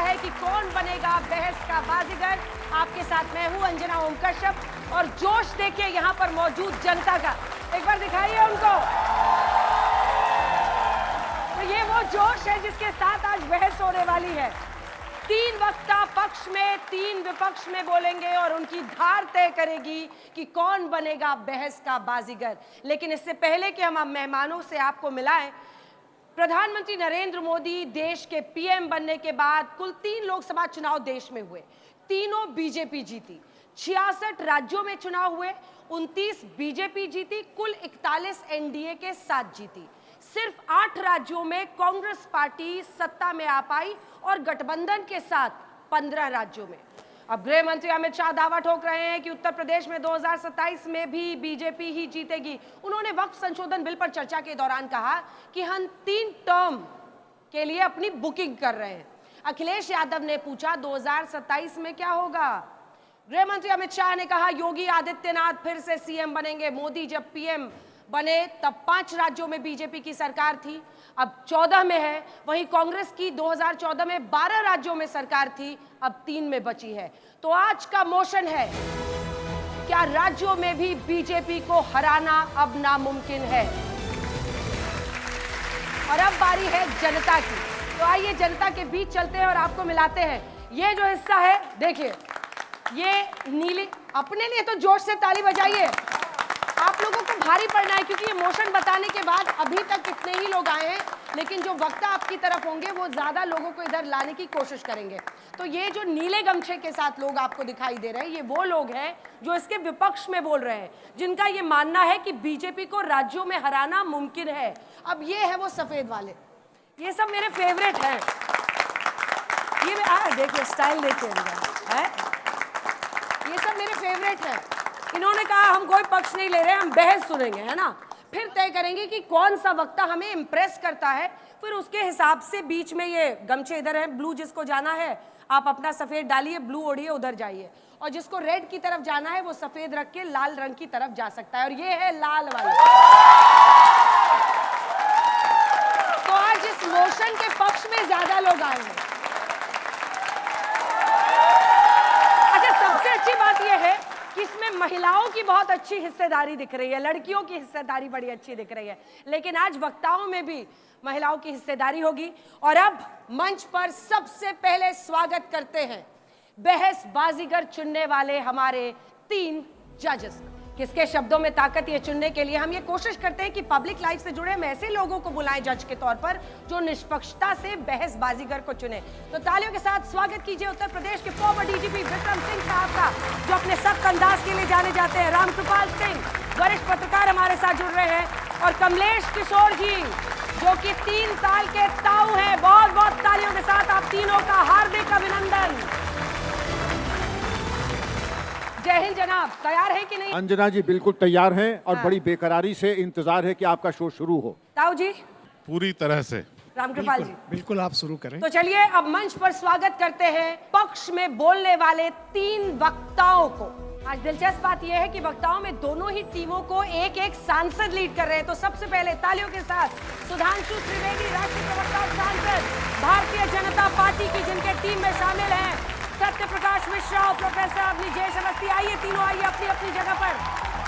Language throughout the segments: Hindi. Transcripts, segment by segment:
है कि कौन बनेगा बहस का बाजीगर। आपके साथ मैं हूं अंजना ओम कश्यप और जोश देखिए यहां पर मौजूद जनता का, एक बार दिखाइए उनको। तो ये वो जोश है जिसके साथ आज बहस होने वाली है। 3 वक्ता पक्ष में 3 विपक्ष में बोलेंगे और उनकी धार तय करेगी कि कौन बनेगा बहस का बाजीगर। लेकिन इससे पहले कि हम मेहमानों से आपको मिलाएं, प्रधानमंत्री नरेंद्र मोदी देश के पीएम बनने के बाद कुल 3 लोकसभा चुनाव देश में हुए, तीनों बीजेपी जीती। 66 राज्यों में चुनाव हुए, 29 बीजेपी जीती, कुल 41 एनडीए के साथ जीती। सिर्फ 8 राज्यों में कांग्रेस पार्टी सत्ता में आ पाई और गठबंधन के साथ 15 राज्यों में। अब गृह मंत्री अमित शाह दावा ठोक रहे हैं कि उत्तर प्रदेश में 2027 में भी बीजेपी ही जीतेगी। उन्होंने वक्फ संशोधन बिल पर चर्चा के दौरान कहा कि हम 3 टर्म के लिए अपनी बुकिंग कर रहे हैं। अखिलेश यादव ने पूछा 2027 में क्या होगा। गृह मंत्री अमित शाह ने कहा योगी आदित्यनाथ फिर से सीएम बनेंगे। मोदी जब पीएम बने तब 5 राज्यों में बीजेपी की सरकार थी, अब 14 में है। वहीं कांग्रेस की 2014 में 12 राज्यों में सरकार थी, अब 3 में बची है। तो आज का मोशन है, क्या राज्यों में भी बीजेपी को हराना अब नामुमकिन है। और अब बारी है जनता की। तो आइए जनता के बीच चलते हैं और आपको मिलाते हैं। ये जो हिस्सा है देखिए, ये नीली, अपने लिए तो जोश से ताली बजाइए। आप लोगों को भारी पड़ना है क्योंकि ये मोशन बताने के बाद अभी तक कितने ही लोग आए हैं, लेकिन जो वक्ता आपकी तरफ होंगे वो ज्यादा लोगों को इधर लाने की कोशिश करेंगे। तो ये जो नीले गमछे के साथ लोग आपको दिखाई दे रहे हैं, ये वो लोग हैं जो इसके विपक्ष में बोल रहे हैं, जिनका ये मानना है कि बीजेपी को राज्यों में हराना मुमकिन है। अब ये है वो सफेद वाले, ये सब मेरे फेवरेट हैं। ये देखिए स्टाइल देखिए, ये सब मेरे फेवरेट हैं। इन्होंने कहा हम कोई पक्ष नहीं ले रहे, हम बहस सुनेंगे, है ना। फिर तय करेंगे कि कौन सा वक्ता हमें इम्प्रेस करता है, फिर उसके हिसाब से बीच में ये गमछे इधर है, ब्लू जिसको जाना है आप अपना सफेद डालिए, ब्लू ओढ़िए, उधर जाइए, और जिसको रेड की तरफ जाना है वो सफेद रख के लाल रंग की तरफ जा सकता है। और ये है लाल वाले। तो आज इस मोशन के पक्ष में ज्यादा लोग आए हैं। अच्छा, सबसे अच्छी बात यह है कि इसमें महिलाओं की बहुत अच्छी हिस्सेदारी दिख रही है, लड़कियों की हिस्सेदारी बड़ी अच्छी दिख रही है, लेकिन आज वक्ताओं में भी महिलाओं की हिस्सेदारी होगी। और अब मंच पर सबसे पहले स्वागत करते हैं बहस बाजीगर चुनने वाले हमारे 3 जजेस। किसके शब्दों में ताकत, ये चुनने के लिए हम ये कोशिश करते हैं कि पब्लिक लाइफ से जुड़े हम ऐसे लोगों को बुलाएं जज के तौर पर जो निष्पक्षता से बहस बाजीगर को चुने। तो तालियों के साथ स्वागत कीजिए उत्तर प्रदेश के फॉर्मर डीजीपी विक्रम सिंह साहब का, जो अपने सख्त अंदाज के लिए जाने जाते हैं। रामकृपाल सिंह, वरिष्ठ पत्रकार हमारे साथ जुड़ रहे हैं। और कमलेश किशोर जी, जो कि 3 साल के ताऊ हैं। बहुत बहुत तालियों के साथ आप तीनों का हार्दिक अभिनंदन। जय हिंद जनाब, तैयार है कि नहीं? अंजना जी बिल्कुल तैयार हैं और बड़ी बेकरारी से इंतजार है कि आपका शो शुरू हो। ताऊ जी पूरी तरह से। रामकृपाल जी बिल्कुल आप शुरू करें। तो चलिए अब मंच पर स्वागत करते हैं पक्ष में बोलने वाले 3 वक्ताओं को। आज दिलचस्प बात यह है कि वक्ताओं में दोनों ही टीमों को एक सांसद लीड कर रहे हैं। तो सबसे पहले तालियों के साथ सुधांशु त्रिवेदी, राष्ट्रीय प्रवक्ता और सांसद भारतीय जनता पार्टी की, जिनके टीम में शामिल हैं सत्य प्रकाश मिश्रा और प्रोफेसर अवनी जयेश अवस्थी। आइए तीनों, आइए अपनी अपनी जगह पर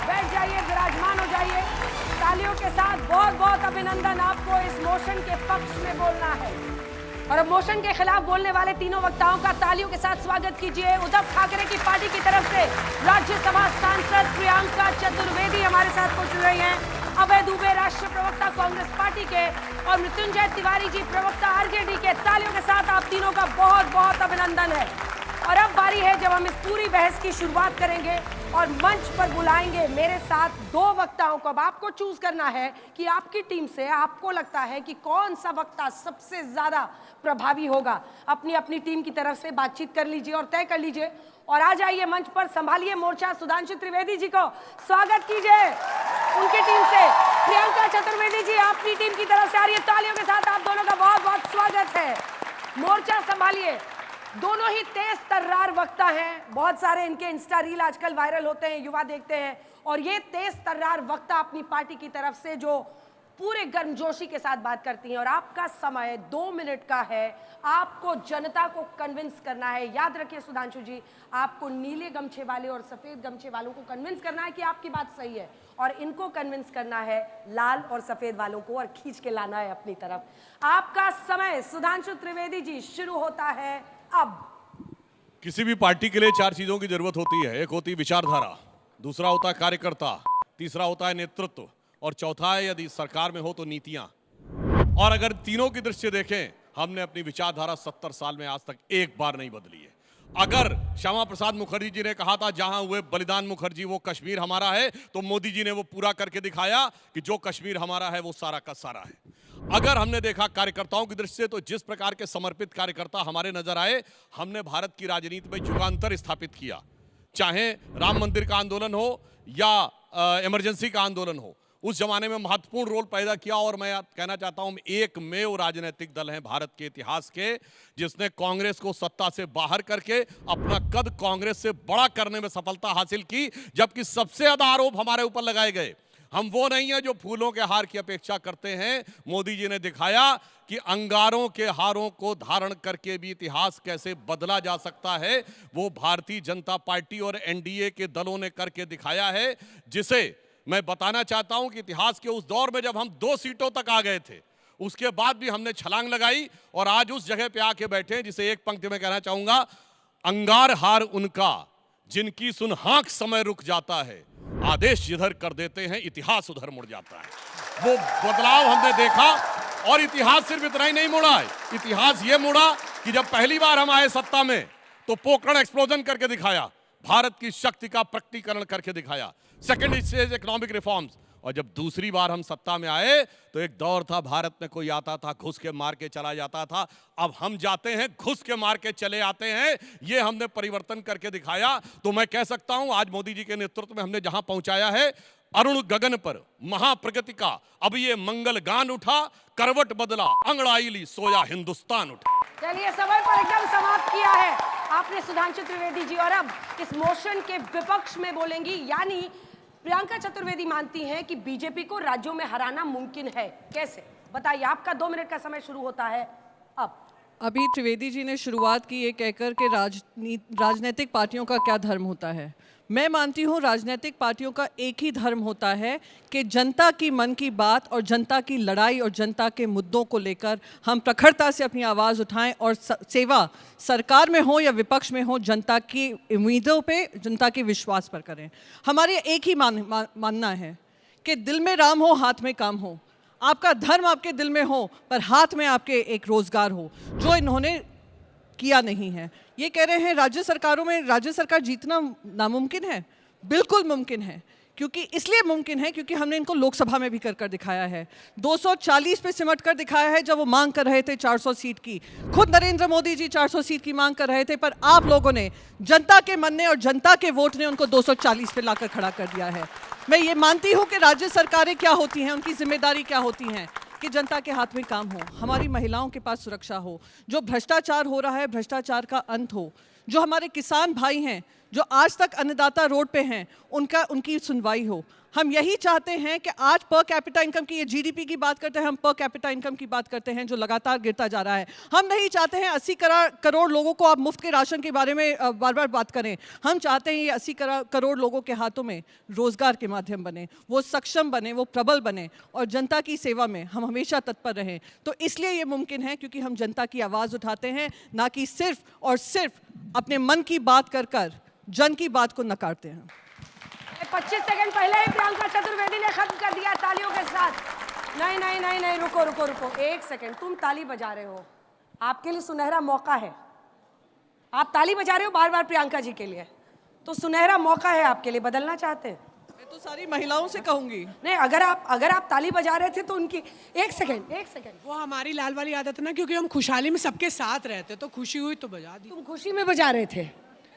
बैठ जाइए, विराजमान हो जाइए। तालियों के साथ बहुत बहुत अभिनंदन, आपको इस मोशन के पक्ष में बोलना है। और अब मोशन के खिलाफ बोलने वाले तीनों वक्ताओं का तालियों के साथ स्वागत कीजिए। उद्धव ठाकरे की पार्टी की तरफ से राज्यसभा सांसद प्रियंका चतुर्वेदी हमारे साथ पहुंच रही हैं। अभय दुबे, राष्ट्रीय प्रवक्ता कांग्रेस पार्टी के, और मृत्युंजय तिवारी जी, प्रवक्ता आरजेडी के। तालियों के साथ आप तीनों का बहुत बहुत अभिनंदन है। और अब बारी है जब हम इस पूरी बहस की शुरुआत करेंगे और मंच पर बुलाएंगे मेरे साथ 2 वक्ताओं को। अब आपको चूज करना है कि आपकी टीम से आपको लगता है कि कौन सा वक्ता सबसे ज्यादा प्रभावी होगा। अपनी अपनी टीम की तरफ से बातचीत कर लीजिए और तय कर लीजिए। और आ जाइए मंच पर, संभालिए मोर्चा। सुधांशु त्रिवेदी जी को स्वागत कीजिए उनकी टीम से। प्रियंका चतुर्वेदी जी अपनी टीम की तरफ से आ रही है। तालियों के साथ आप दोनों का बहुत बहुत स्वागत है। मोर्चा संभालिए। दोनों ही तेज तर्रार वक्ता हैं, बहुत सारे इनके इंस्टा रील आजकल वायरल होते हैं, युवा देखते हैं। और ये तेज तर्रार वक्ता अपनी पार्टी की तरफ से जो पूरे गर्मजोशी के साथ बात करती हैं और आपका समय 2 मिनट का है। आपको जनता को कन्विंस करना है। याद रखिए सुधांशु जी, आपको नीले गमछे वाले और सफेद गमछे वालों को कन्विंस करना है कि आपकी बात सही है और इनको कन्विंस करना है लाल और सफेद वालों को और खींच के लाना है अपनी तरफ। आपका समय सुधांशु त्रिवेदी जी शुरू होता है अब। किसी भी पार्टी के लिए 4 चीजों की जरूरत होती है। एक होती है विचारधारा, दूसरा होता है कार्यकर्ता, तीसरा होता है नेतृत्व और चौथा है यदि सरकार में हो तो नीतियां। और अगर तीनों की दृष्टि से देखें, हमने अपनी विचारधारा 70 साल में आज तक एक बार नहीं बदली है। अगर श्यामा प्रसाद मुखर्जी जी ने कहा था जहां हुए बलिदान मुखर्जी वो कश्मीर हमारा है, तो मोदी जी ने वो पूरा करके दिखाया कि जो कश्मीर हमारा है वो सारा का सारा है। अगर हमने देखा कार्यकर्ताओं की दृष्टि से, तो जिस प्रकार के समर्पित कार्यकर्ता हमारे नजर आए, हमने भारत की राजनीति में युगांतर स्थापित किया। चाहे राम मंदिर का आंदोलन हो या इमरजेंसी का आंदोलन हो, उस जमाने में महत्वपूर्ण रोल पैदा किया। और मैं कहना चाहता हूं, एकमेव राजनीतिक दल है भारत के इतिहास के जिसने कांग्रेस को सत्ता से बाहर करके अपना कद कांग्रेस से बड़ा करने में सफलता हासिल की, जबकि सबसे ज्यादा आरोप हमारे ऊपर लगाए गए। हम वो नहीं है जो फूलों के हार की अपेक्षा करते हैं। मोदी जी ने दिखाया कि अंगारों के हारों को धारण करके भी इतिहास कैसे बदला जा सकता है, वो भारतीय जनता पार्टी और एनडीए के दलों ने करके दिखाया है, जिसे मैं बताना चाहता हूं कि इतिहास के उस दौर में जब हम 2 सीटों तक आ गए थे, उसके बाद भी हमने छलांग लगाई और आज उस जगह पे आके बैठे हैं जिसे एक पंक्ति में कहना चाहूंगा, अंगार हार उनका जिनकी सुन हाँक समय रुक जाता है, आदेश जिधर कर देते हैं इतिहास उधर मुड़ जाता है। वो बदलाव हमने देखा और इतिहास सिर्फ इतना ही नहीं मुड़ा है। इतिहास ये मुड़ा कि जब पहली बार हम आए सत्ता में तो पोखरण एक्सप्लोजन करके दिखाया, भारत की शक्ति का प्रकटीकरण करके दिखाया, सेकेंड स्टेज इकोनॉमिक रिफॉर्म्स। और जब दूसरी बार हम सत्ता में आए तो एक दौर था भारत में कोई आता था घुस के मार के चला जाता था, अब हम जाते हैं घुस के मार के चले आते हैं। ये हमने परिवर्तन करके दिखाया। तो मैं कह सकता हूं आज मोदी जी के नेतृत्व में हमने जहां पहुंचाया है, अरुण गगन पर महाप्रगति का अब ये मंगल गान उठा, करवट बदला अंगड़ाई ली सोया हिंदुस्तान उठा। चलिए, समय पर एकदम समाप्त किया है आपने सुधांशु त्रिवेदी जी। और अब इस मोशन के विपक्ष में बोलेंगी, यानी प्रियंका चतुर्वेदी मानती हैं कि बीजेपी को राज्यों में हराना मुमकिन है। कैसे, बताइए। आपका 2 मिनट का समय शुरू होता है अब। अभी त्रिवेदी जी ने शुरुआत की ये कहकर के राजनीतिक पार्टियों का क्या धर्म होता है। मैं मानती हूँ राजनीतिक पार्टियों का एक ही धर्म होता है कि जनता की मन की बात और जनता की लड़ाई और जनता के मुद्दों को लेकर हम प्रखरता से अपनी आवाज़ उठाएं और सेवा सरकार में हो या विपक्ष में हो, जनता की उम्मीदों पे, जनता के विश्वास पर करें। हमारे एक ही मानना है कि दिल में राम हो, हाथ में काम हो। आपका धर्म आपके दिल में हो पर हाथ में आपके एक रोजगार हो, जो इन्होंने किया नहीं है। ये कह रहे हैं राज्य सरकारों में राज्य सरकार जीतना नामुमकिन है। बिल्कुल मुमकिन है, क्योंकि इसलिए मुमकिन है क्योंकि हमने इनको लोकसभा में भी कर दिखाया है। 240 पे सिमट कर दिखाया है जब वो मांग कर रहे थे 400 सीट की। खुद नरेंद्र मोदी जी 400 सीट की मांग कर रहे थे, पर आप लोगों ने, जनता के मन ने और जनता के वोट ने उनको 240 पे लाकर खड़ा कर दिया है। मैं ये मानती हूँ कि राज्य सरकारें क्या होती हैं, उनकी जिम्मेदारी क्या होती हैं कि जनता के हाथ में काम हो, हमारी महिलाओं के पास सुरक्षा हो, जो भ्रष्टाचार हो रहा है भ्रष्टाचार का अंत हो, जो हमारे किसान भाई हैं जो आज तक अन्नदाता रोड पे हैं उनकी सुनवाई हो। हम यही चाहते हैं कि आज पर कैपिटा इनकम की, ये जीडीपी की बात करते हैं, हम पर कैपिटा इनकम की बात करते हैं जो लगातार गिरता जा रहा है। हम नहीं चाहते हैं 80 करोड़ लोगों को आप मुफ्त के राशन के बारे में बार बार बात करें। हम चाहते हैं ये 80 करोड़ लोगों के हाथों में रोजगार के माध्यम बने, वो सक्षम बने, वो प्रबल बने और जनता की सेवा में हम हमेशा तत्पर रहें। तो इसलिए ये मुमकिन है क्योंकि हम जनता की आवाज़ उठाते हैं, ना कि सिर्फ और सिर्फ अपने मन की बात कर जन की बात को नकारते हैं। 25 सेकंड पहले ही प्रियंका चतुर्वेदी ने खत्म कर दिया तालियों के साथ। नहीं, रुको, 1 सेकंड। तुम ताली बजा रहे हो, आपके लिए सुनहरा मौका है। आप ताली बजा रहे हो बार बार प्रियंका जी के लिए, तो सुनहरा मौका है आपके लिए। बदलना चाहते हैं? मैं तो सारी महिलाओं से कहूंगी। नहीं, अगर आप ताली बजा रहे थे तो उनकी 1 सेकंड। वो हमारी लाल वाली आदत है ना, क्योंकि हम खुशहाली में सबके साथ रहते, तो खुशी हुई तो बजा दी। तुम खुशी में बजा रहे थे,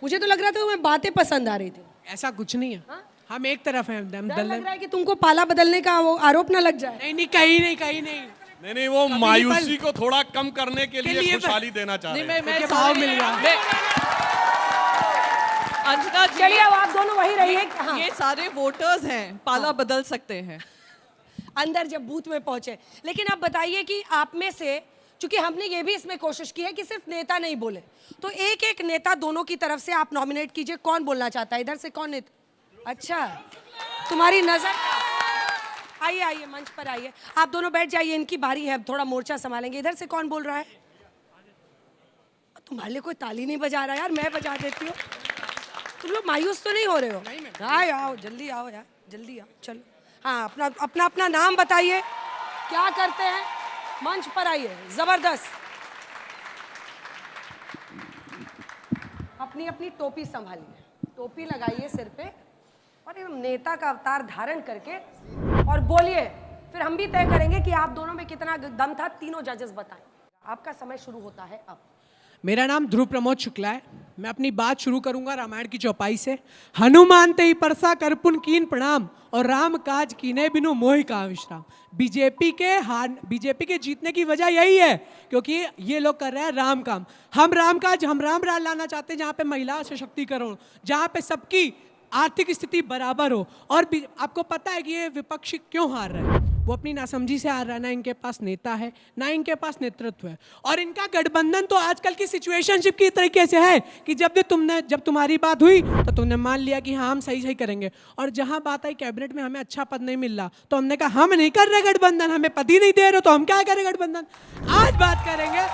मुझे तो लग रहा था तुम्हें बातें पसंद आ रही थी। ऐसा कुछ नहीं है। हम एक तरफ हैं। डर लग रहा है कि तुमको पाला बदलने का वो आरोप ना लग जाए। नहीं, कहीं नहीं। वो मायूसी को थोड़ा कम करने के लिए खुशहाली देना चाह रहे हैं। मैं भाव मिल गया। अंजना जी, चलिए अब आप दोनों वही रहिए। हाँ। ये सारे वोटर्स हैं, पाला बदल सकते हैं। अंदर जब बूथ में पहुंचे। लेकिन अब बताइए कि आप में से, चूंकि हमने ये भी इसमें कोशिश की है कि सिर्फ नेता नहीं बोले, तो एक एक नेता दोनों की तरफ से आप नॉमिनेट कीजिए। कौन बोलना चाहता है? इधर से कौन नेता? अच्छा, तुम्हारी नजर, आइए आइए मंच पर आइए, आप दोनों बैठ जाइए, इनकी बारी है, थोड़ा मोर्चा संभालेंगे। इधर से कौन बोल रहा है? तुम्हारे लिए कोई ताली नहीं बजा रहा यार, मैं बजा देती हूँ। तुम लोग मायूस तो नहीं हो रहे हो? हाँ आओ, जल्दी आओ यार, जल्दी आओ, चलो। हाँ, अपना अपना अपना नाम बताइए, क्या करते हैं, मंच पर आइए। जबरदस्त, अपनी अपनी टोपी संभालिए, टोपी लगाइए सिर पे और एकदम नेता का अवतार धारण करके और बोलिए। फिर हम भी तय करेंगे कि आप दोनों में कितना दम था, तीनों जजेस बताएं। आपका समय शुरू होता है अब। मेरा नाम ध्रुव प्रमोद शुक्ला है। मैं अपनी बात शुरू करूंगा रामायण की चौपाई से। हनुमान ते ही परसा करपुन कीन प्रणाम, और राम काज कीने बिनु मोहि का विश्राम। बीजेपी के जीतने की वजह यही है क्योंकि ये लोग कर रहे हैं राम काम। हम राम राज लाना चाहते हैं, जहाँ पे महिला सशक्तिकरण, जहाँ पे सबकी आर्थिक स्थिति बराबर हो। और आपको पता है कि ये विपक्षी क्यों हार रहे हैं? वो अपनी नासमझी से हार रहा है। ना इनके पास नेता है, ना इनके पास नेतृत्व है। और इनका गठबंधन तो आजकल की सिचुएशनशिप की तरीके से है कि जब तुम्हारी बात हुई तो तुमने मान लिया कि हाँ हम सही करेंगे, और जहां बात आई कैबिनेट में हमें अच्छा पद नहीं मिल रहा तो हमने कहा हम नहीं कर रहे गठबंधन, हमें पद ही नहीं दे रहे तो हम क्या करें गठबंधन। आज बात करेंगे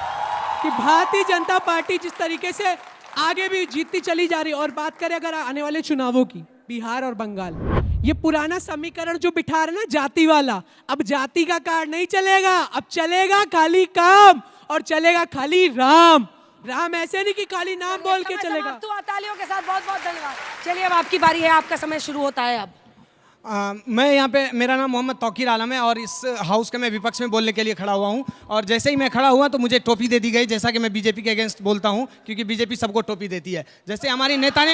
कि भारतीय जनता पार्टी जिस तरीके से आगे भी जीतती चली जा रही है। और बात करें अगर आने वाले चुनावों की, बिहार और बंगाल, ये पुराना समीकरण जो बिठा रहे ना जाति वाला, अब जाति का कार्ड नहीं चलेगा, अब चलेगा खाली काम और चलेगा खाली राम। राम ऐसे नहीं कि खाली नाम बोल के चलेगा। तालियों के साथ बहुत बहुत धन्यवाद। चलिए अब आपकी बारी है, आपका समय शुरू होता है अब। मैं यहाँ पे, मेरा नाम मोहम्मद तौकीर आलम है और इस हाउस के मैं विपक्ष में बोलने के लिए खड़ा हुआ हूँ। और जैसे ही मैं खड़ा हुआ तो मुझे टोपी दे दी गई, जैसा कि मैं बीजेपी के अगेंस्ट बोलता हूँ, क्योंकि बीजेपी सबको टोपी देती है। जैसे हमारे नेता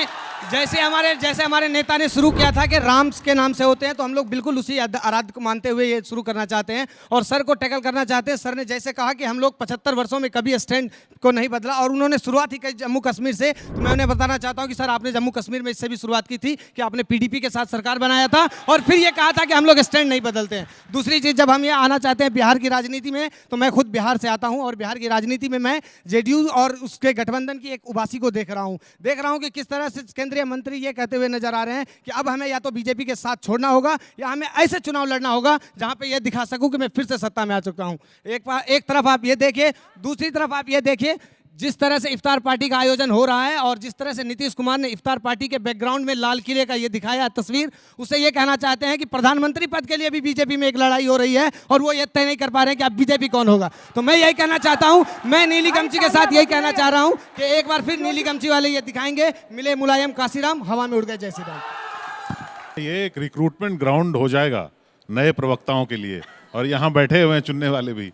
ने शुरू किया था कि राम के नाम से होते हैं, तो हम लोग बिल्कुल उसी आराध्य को मानते हुए ये शुरू करना चाहते हैं और सर को टैकल करना चाहते हैं। सर ने जैसे कहा कि हम लोग 75 वर्षों में कभी स्टैंड को नहीं बदला, और उन्होंने शुरुआत ही की जम्मू कश्मीर से। तो मैं उन्हें बताना चाहता हूँ कि सर आपने जम्मू कश्मीर में इससे भी शुरुआत की थी कि आपने PDP के साथ सरकार बनाया था और फिर ये कहा था कि हम लोग स्टैंड नहीं बदलते हैं। दूसरी चीज, जब हम ये आना चाहते हैं बिहार की राजनीति में, तो मैं खुद बिहार से आता हूं और बिहार की राजनीति में मैं जेडीयू और उसके गठबंधन की एक उबासी को देख रहा हूं कि किस तरह से केंद्रीय मंत्री ये कहते हुए नजर आ रहे हैं कि अब हमें या तो बीजेपी के साथ छोड़ना होगा या हमें ऐसे चुनाव लड़ना होगा जहां पे ये दिखा सकूं कि मैं फिर से सत्ता में आ चुका हूं। एक तरफ आप ये देखिए, दूसरी तरफ आप ये देखिए जिस तरह से इफ्तार पार्टी का आयोजन हो रहा है और जिस तरह से नीतीश कुमार ने इफ्तार पार्टी के बैकग्राउंड में लाल किले का ये दिखाया तस्वीर, उससे ये कहना चाहते हैं कि प्रधानमंत्री पद के लिए भी बीजेपी में एक लड़ाई हो रही है और वो ये तय नहीं कर पा रहे हैं कि अब बीजेपी कौन होगा। तो मैं यही कहना चाहता हूं, मैं नीली गमछी के साथ यही कहना चाह रहा हूं कि एक बार फिर नीली गमछी वाले ये दिखाएंगे, मिले मुलायम काशीराम, हवा में उड़ गए जय श्री राम। ये एक रिक्रूटमेंट ग्राउंड हो जाएगा नए प्रवक्ताओं के लिए, और यहाँ बैठे हुए हैं चुनने वाले भी।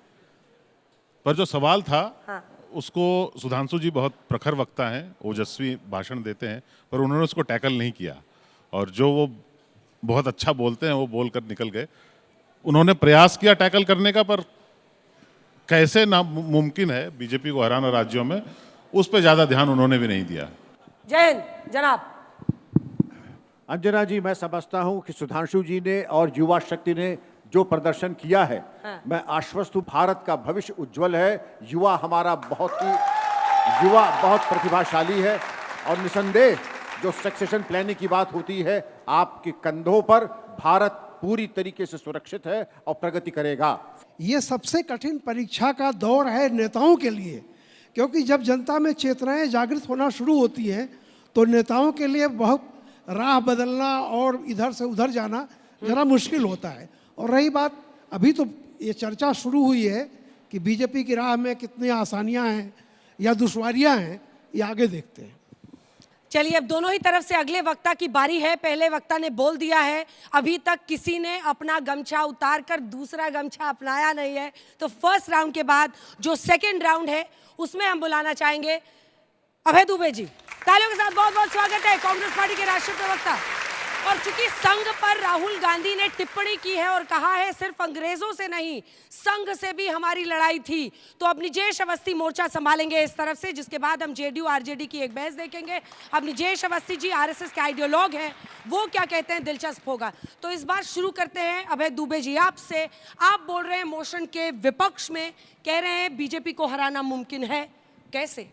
पर जो सवाल था उसको सुधांशु जी बहुत प्रखर वक्ता हैं, ओजस्वी भाषण देते हैं, पर उन्होंने उसको टैकल नहीं किया और जो वो बहुत अच्छा बोलते हैं वो बोलकर निकल गए। उन्होंने प्रयास किया टैकल करने का, पर कैसे नामुमकिन है बीजेपी को हराना राज्यों में, उस पर ज्यादा ध्यान उन्होंने भी नहीं दिया। जय हिंद जनाब। अंजना जी, मैं समझता हूं कि सुधांशु जी ने और युवा शक्ति ने जो प्रदर्शन किया है, मैं आश्वस्त हूं, भारत का भविष्य उज्जवल है। युवा बहुत प्रतिभाशाली है और निसंदेह जो सक्सेशन प्लानिंग की बात होती है, आपके कंधों पर भारत पूरी तरीके से सुरक्षित है और प्रगति करेगा। ये सबसे कठिन परीक्षा का दौर है नेताओं के लिए, क्योंकि जब जनता में चेतनाएं जागृत होना शुरू होती हैं तो नेताओं के लिए बहुत राह बदलना और इधर से उधर जाना जरा मुश्किल होता है। और रही बात, अभी तो ये चर्चा शुरू हुई है कि बीजेपी की राह में कितनी आसानियां हैं या दुश्वारियां हैं, ये आगे देखते हैं। चलिए अब दोनों ही तरफ से अगले वक्ता की बारी है। पहले वक्ता ने बोल दिया है, अभी तक किसी ने अपना गमछा उतार कर दूसरा गमछा अपनाया नहीं है, तो फर्स्ट राउंड के बाद जो सेकेंड राउंड है उसमें हम बुलाना चाहेंगे अभय दुबे जी। तालियों के साथ बहुत बहुत स्वागत है कांग्रेस पार्टी के राष्ट्रीय प्रवक्ता। और चूंकि संघ पर राहुल गांधी ने टिप्पणी की है और कहा है सिर्फ अंग्रेजों से नहीं संघ से भी हमारी लड़ाई थी, तो अब निजेश अवस्थी मोर्चा संभालेंगे इस तरफ से, जिसके बाद हम जेडीयू आरजेडी की एक बहस देखेंगे। अब निजेश अवस्थी जी आरएसएस के आइडियोलॉग हैं, वो क्या कहते हैं दिलचस्प होगा। तो इस बार शुरू करते हैं अभय दुबे जी आपसे। आप बोल रहे हैं मोशन के विपक्ष में, कह रहे हैं बीजेपी को हराना मुमकिन है, कैसे?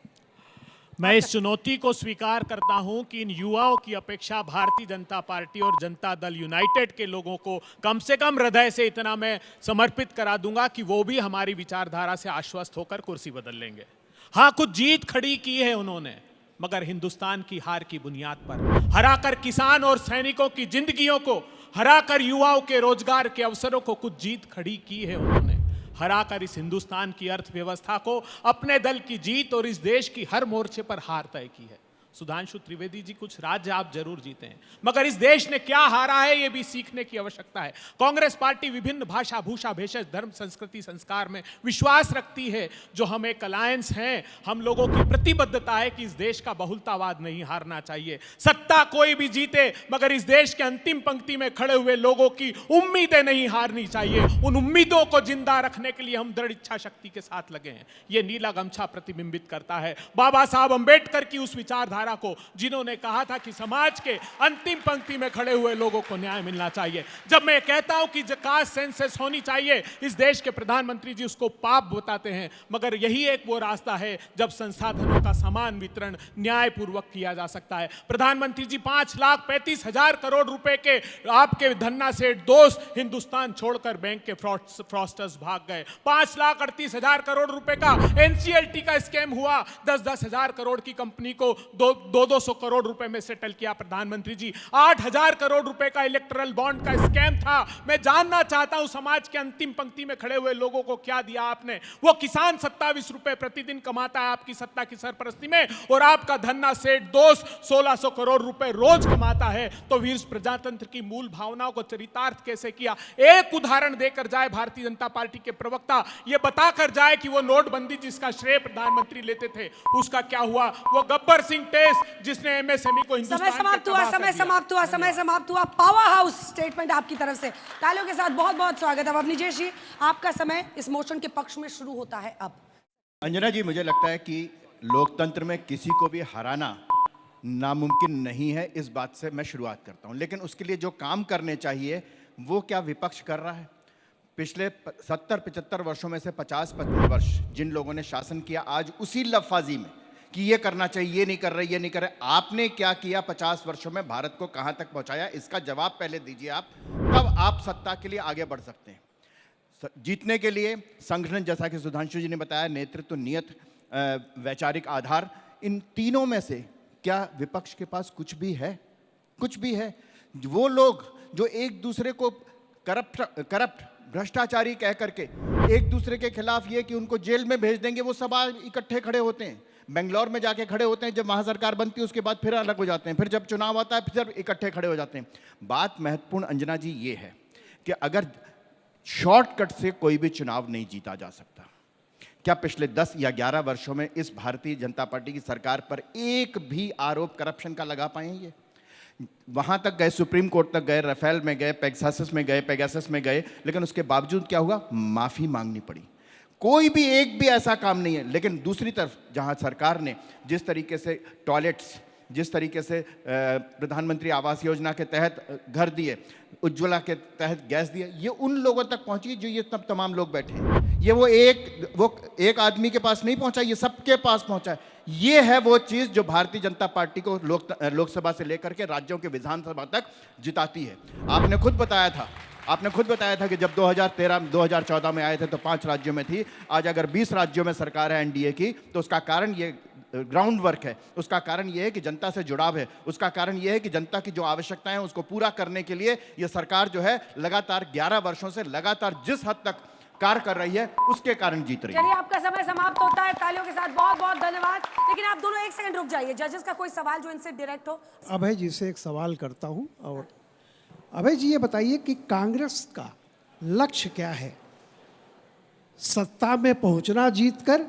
मैं इस चुनौती को स्वीकार करता हूं कि इन युवाओं की अपेक्षा भारतीय जनता पार्टी और जनता दल यूनाइटेड के लोगों को कम से कम हृदय से इतना मैं समर्पित करा दूंगा कि वो भी हमारी विचारधारा से आश्वस्त होकर कुर्सी बदल लेंगे। हाँ, कुछ जीत खड़ी की है उन्होंने, मगर हिंदुस्तान की हार की बुनियाद पर, हराकर किसान और सैनिकों की जिंदगियों को, हराकर युवाओं के रोजगार के अवसरों को कुछ जीत खड़ी की है उन्होंने, हराकर इस हिंदुस्तान की अर्थव्यवस्था को, अपने दल की जीत और इस देश की हर मोर्चे पर हार तय की है। सुधांशु त्रिवेदी जी, कुछ राज्य आप जरूर जीते हैं, मगर इस देश ने क्या हारा है ये भी सीखने की आवश्यकता है। कांग्रेस पार्टी विभिन्न भाषा, भूषा, भेषज, धर्म, संस्कृति, संस्कार में विश्वास रखती है। जो हम एक अलायंस हैं, हम लोगों की प्रतिबद्धता है कि इस देश का बहुलतावाद नहीं हारना चाहिए। सत्ता कोई भी जीते, मगर इस देश के अंतिम पंक्ति में खड़े हुए लोगों की उम्मीदें नहीं हारनी चाहिए। उन उम्मीदों को जिंदा रखने के लिए हम दृढ़ इच्छा शक्ति के साथ लगे हैं। ये नीला गमछा प्रतिबिंबित करता है बाबा साहब अंबेडकर की उस विचारधारा को, जिन्होंने कहा था कि समाज के अंतिम पंक्ति में खड़े हुए लोगों को न्याय मिलना चाहिए। जब मैं कहता हूं कि कास्ट सेंसस होनी चाहिए, इस देश के प्रधानमंत्री जी उसको पाप बताते हैं, मगर यही एक वो रास्ता है जब संसाधनों का समान वितरण न्यायपूर्वक किया जा सकता है। प्रधानमंत्री जी 5,35,000 करोड़ रुपए के आपके धन्ना सेठ दोस्त हिंदुस्तान छोड़कर बैंक के फ्रॉस्टर्स भाग गए। 5,38,000 करोड़ रुपए का एनसीएलटी का स्कैम हुआ, 10,000 करोड़ की कंपनी को 200 करोड़ रुपए में सेटल किया प्रधानमंत्री जी। 8,000 करोड़ रुपए का इलेक्टोरल बॉन्ड का स्कैम था। मैं जानना चाहता हूं समाज के अंतिम पंक्ति में खड़े हुए लोगों को क्या दिया आपने? वो किसान 27 रुपए प्रतिदिन कमाता है आपकी सत्ता की सरपरस्ती में, और आपका धन्ना सेठ दोस्त 1,600 करोड़ रुपए रोज कमाता है। तो वीर प्रजातंत्र की मूल भावनाओं को चरितार्थ कैसे किया? एक उदाहरण देकर जाए भारतीय जनता पार्टी के प्रवक्ता, ये बताकर जाए कि वो नोटबंदी जिसका श्रेय प्रधानमंत्री लेते थे उसका क्या हुआ? वो गब्बर सिंह जिसने एमएसएमई को समय समाप्त हुआ। पावर हाउस स्टेटमेंट आपकी तरफ से, तालियों के साथ बहुत बहुत स्वागत है। अब निजेश जी, आपका समय इस मोशन के पक्ष में शुरू होता है अब। अंजना जी, मुझे लगता है कि लोकतंत्र में किसी को भी हराना नामुमकिन नहीं है, इस बात से मैं शुरुआत करता हूं। लेकिन उसके लिए जो काम करने चाहिए वो क्या विपक्ष कर रहा है? पिछले 70-75 वर्षों में से 50-55 वर्ष जिन लोगों ने शासन किया, आज उसी लफाजी में कि ये करना चाहिए, ये नहीं कर रहे, ये नहीं कर रहे। आपने क्या किया 50 वर्षों में? भारत को कहां तक पहुंचाया? इसका जवाब पहले दीजिए आप, तब आप सत्ता के लिए आगे बढ़ सकते हैं। जीतने के लिए संगठन, जैसा कि सुधांशु जी ने बताया, नेतृत्व, नियत, वैचारिक आधार, इन तीनों में से क्या विपक्ष के पास कुछ भी है? कुछ भी है? वो लोग जो एक दूसरे को करप्ट भ्रष्टाचारी कह करके एक दूसरे के खिलाफ ये कि उनको जेल में भेज देंगे, वो सब आज इकट्ठे खड़े होते हैं, बेंगलोर में जाके खड़े होते हैं। जब वहाँ सरकार बनती है उसके बाद फिर अलग हो जाते हैं, फिर जब चुनाव आता है फिर इकट्ठे खड़े हो जाते हैं। बात महत्वपूर्ण अंजना जी ये है कि अगर शॉर्टकट से कोई भी चुनाव नहीं जीता जा सकता, क्या पिछले 10 या 11 वर्षों में इस भारतीय जनता पार्टी की सरकार पर एक भी आरोप करप्शन का लगा पाएंगे? वहां तक गए, सुप्रीम कोर्ट तक गए, राफेल में गए, पेगासस में गए, पेगासस में गए, लेकिन उसके बावजूद क्या हुआ? माफी मांगनी पड़ी। कोई भी एक भी ऐसा काम नहीं है। लेकिन दूसरी तरफ जहां सरकार ने जिस तरीके से टॉयलेट्स, जिस तरीके से प्रधानमंत्री आवास योजना के तहत घर दिए, उज्ज्वला के तहत गैस दिए, ये उन लोगों तक पहुंची जो ये तमाम लोग बैठे हैं। ये वो एक आदमी के पास नहीं पहुंचा, ये सबके पास पहुंचा है। ये है वो चीज जो भारतीय जनता पार्टी को लोकसभा से लेकर के राज्यों के विधानसभा तक जिताती है। आपने खुद बताया था कि जब 2013-2014 में आए थे तो 5 राज्यों में थी। आज अगर 20 राज्यों में सरकार है एनडीए की, तो उसका कारण ये ग्राउंड वर्क है, उसका कारण ये है कि जनता से जुड़ाव है, उसका कारण ये है कि जनता की जो आवश्यकताएं हैं उसको पूरा करने के लिए ये सरकार जो है लगातार 11 वर्षों से लगातार जिस हद तक कार्य कर रही है उसके कारण जीत रही है। चलिए, आपका समय समाप्त होता है। तालियों के साथ बहुत बहुत धन्यवाद। लेकिन आप दोनों एक सेकंड रुक जाइए। जजेस का कोई सवाल जो इनसे डायरेक्ट हो? अभय जी से एक सवाल करता हूं। और अभय जी, ये बताइए कि कांग्रेस का लक्ष्य क्या है? सत्ता में पहुंचना जीतकर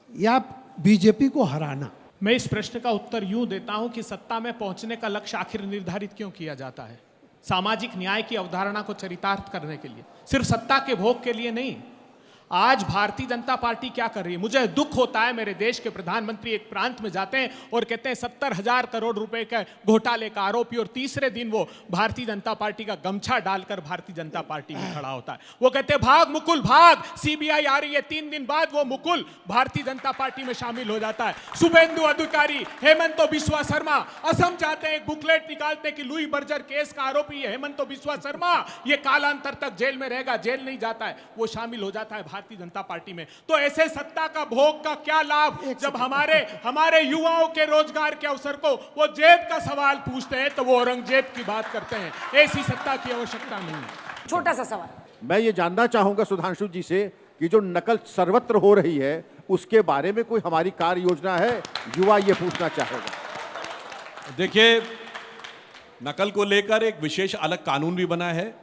या बीजेपी को हराना? मैं इस प्रश्न का उत्तर यूं देता हूं कि सत्ता में पहुंचने का लक्ष्य आखिर निर्धारित क्यों किया जाता है? सामाजिक न्याय की अवधारणा को चरितार्थ करने के लिए, सिर्फ सत्ता के भोग के लिए नहीं। आज भारतीय जनता पार्टी क्या कर रही है? मुझे दुख होता है, मेरे देश के प्रधानमंत्री एक प्रांत में जाते हैं और कहते हैं 70,000 करोड़ रुपए के घोटाले का आरोपी, और तीसरे दिन वो भारतीय जनता पार्टी का गमछा डालकर भारतीय जनता पार्टी में खड़ा होता है। वो कहते हैं भाग मुकुल भाग, सीबीआई आ रही है। 3 दिन बाद वो मुकुल भारतीय जनता पार्टी में शामिल हो जाता है। शुभेंदु अधिकारी, हेमंतो बिस्वा शर्मा असम जाते हैं, एक बुकलेट निकालते कि लुई बर्जर केस का आरोपी है हेमंतो बिस्वा शर्मा, ये कालांतर तक जेल में रहेगा, जेल नहीं जाता है, वो शामिल हो जाता है भारतीय जनता पार्टी में। तो ऐसे सत्ता का भोग का क्या लाभ जब हमारे युवाओं के रोजगार के अवसर को वो जेब का सवाल पूछते हैं तो वो औरंगजेब की बात करते हैं। ऐसी सत्ता की आवश्यकता नहीं है। छोटा सा सवाल, मैं ये जानना चाहूंगा सुधांशु जी से कि जो नकल सर्वत्र हो रही है उसके बारे में कोई हमारी कार्य योजना है? युवा ये पूछना चाहेगा। देखिए, नकल को लेकर एक विशेष अलग कानून भी बना है,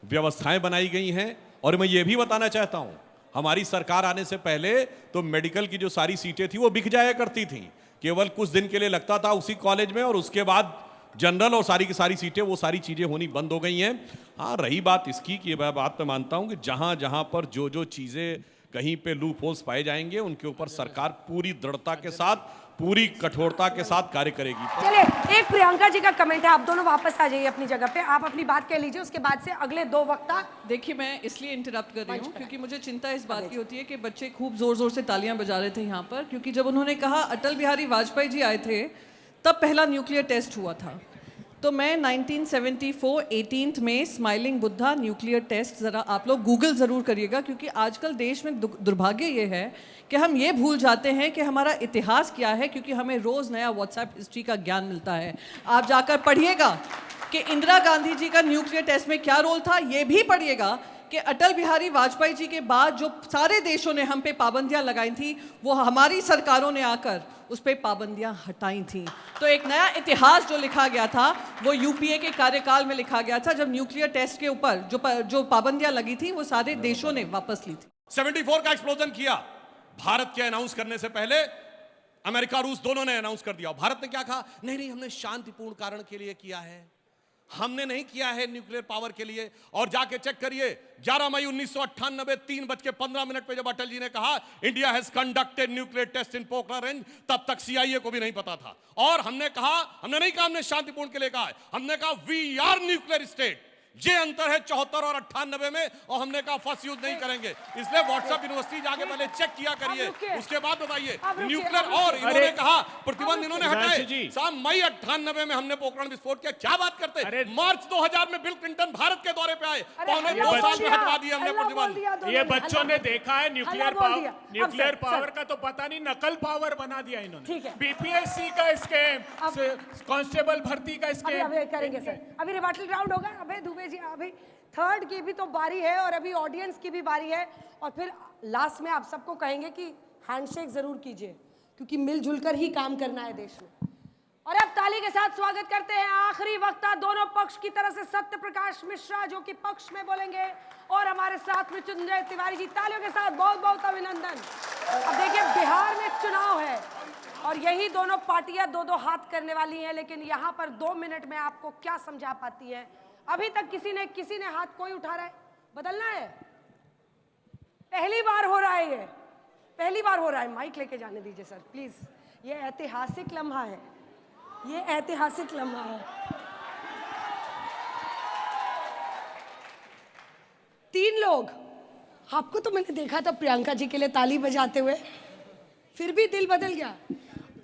व्यवस्थाएं बनाई गई हैं। और मैं ये भी बताना चाहता हूं, हमारी सरकार आने से पहले तो मेडिकल की जो सारी सीटें थी वो बिक जाया करती थी, केवल कुछ दिन के लिए लगता था उसी कॉलेज में, और उसके बाद जनरल और सारी की सारी सीटें, वो सारी चीजें होनी बंद हो गई हैं। हाँ, रही बात इसकी कि मैं बात मैं मानता हूं कि जहां जहां पर जो जो चीजें कहीं पे लूप होल्स पाए जाएंगे उनके ऊपर सरकार पूरी दृढ़ता के साथ, पूरी कठोरता के साथ कार्य करेगी। चलिए, एक प्रियंका जी का कमेंट है, आप दोनों वापस आ जाइए अपनी जगह पे, आप अपनी बात कह लीजिए, उसके बाद से अगले 2 वक्ता। देखिए, मैं इसलिए इंटरप्ट कर रही हूँ क्योंकि मुझे चिंता इस बात की होती है कि बच्चे खूब जोर जोर से तालियां बजा रहे थे यहाँ पर, क्योंकि जब उन्होंने कहा अटल बिहारी वाजपेयी जी आए थे तब पहला न्यूक्लियर टेस्ट हुआ था। तो मैं 1974 18th में स्माइलिंग बुद्धा न्यूक्लियर टेस्ट, ज़रा आप लोग गूगल ज़रूर करिएगा, क्योंकि आजकल देश में दुर्भाग्य ये है कि हम ये भूल जाते हैं कि हमारा इतिहास क्या है, क्योंकि हमें रोज़ नया व्हाट्सएप हिस्ट्री का ज्ञान मिलता है। आप जाकर पढ़िएगा कि इंदिरा गांधी जी का न्यूक्लियर टेस्ट में क्या रोल था, ये भी पढ़िएगा कि अटल बिहारी वाजपेयी जी के बाद जो सारे देशों ने हम पे पाबंदियां लगाई थी, वो हमारी सरकारों ने आकर उस पर पाबंदियां हटाई थी। तो एक नया इतिहास जो लिखा गया था वो यूपीए के कार्यकाल में लिखा गया था, जब न्यूक्लियर टेस्ट के ऊपर जो पाबंदियां लगी थी वो सारे देशों ने वापस ली थी। 74 का एक्सप्लोजन किया, भारत के अनाउंस करने से पहले अमेरिका रूस दोनों ने अनाउंस कर दिया। भारत ने क्या कहा? नहीं, हमने शांतिपूर्ण कारण के लिए किया है, हमने नहीं किया है न्यूक्लियर पावर के लिए। और जाके चेक करिए, 11 मई 1998 3:15 पे जब अटल जी ने कहा India has conducted nuclear test in Pokhran range, तब तक सीआईए को भी नहीं पता था। और हमने नहीं कहा हमने शांतिपूर्ण के लिए कहा है, हमने कहा वी आर न्यूक्लियर स्टेट। ये अंतर है 74 और 98 में, और हमने कहा फर्स्ट यूज नहीं करेंगे। इसलिए व्हाट्सएप यूनिवर्सिटी जाके पहले चेक किया करिए, उसके बाद बताइए न्यूक्लियर। और इन्होंने कहा प्रतिबंध इन्होंने हटाए, साल मई 98 में हमने पोखरण विस्फोट किया। क्या बात करते हैं? मार्च 2000 में बिल क्लिंटन भारत के दौरे पे आए, पौने 2 साल में हटवा दिए हमने प्रतिबंध। ये बच्चों ने देखा है न्यूक्लियर पावर का तो पता नहीं, नकल पावर बना दिया इन्होंने। बीपीएससी का स्कैम, कांस्टेबल भर्ती का स्कैम करेंगे सर। अभी रिबेटल राउंड होगा। अबे दुबे जी, अभी थर्ड की भी तो बारी है और अभी ऑडियंस की भी बारी है, और फिर लास्ट में आप सबको कहेंगे कि हैंडशेक जरूर कीजिए, क्योंकि मिलजुल कर ही काम करना है देश में। और अब ताली के साथ स्वागत करते हैं आखिरी वक्ता दोनों पक्ष की तरफ से, सत्य प्रकाश मिश्रा जो कि पक्ष में बोलेंगे, और हमारे साथ में मृत्युंजय तिवारी जी। तालियों के साथ बहुत बहुत अभिनंदन। अब देखिए, बिहार में चुनाव है और यही दोनों पार्टियां 2-2 हाथ करने वाली हैं, लेकिन यहाँ पर 2 मिनट में आपको क्या समझा पाती है? अभी तक किसी ने हाथ कोई उठा रहा है? बदलना है? पहली बार हो रहा है, ये पहली बार हो रहा है। माइक लेके जाने दीजिए सर प्लीज। ये ऐतिहासिक लम्हा है, ये ऐतिहासिक लम्हा है। 3 लोग, आपको तो मैंने देखा था प्रियंका जी के लिए ताली बजाते हुए, फिर भी दिल बदल गया।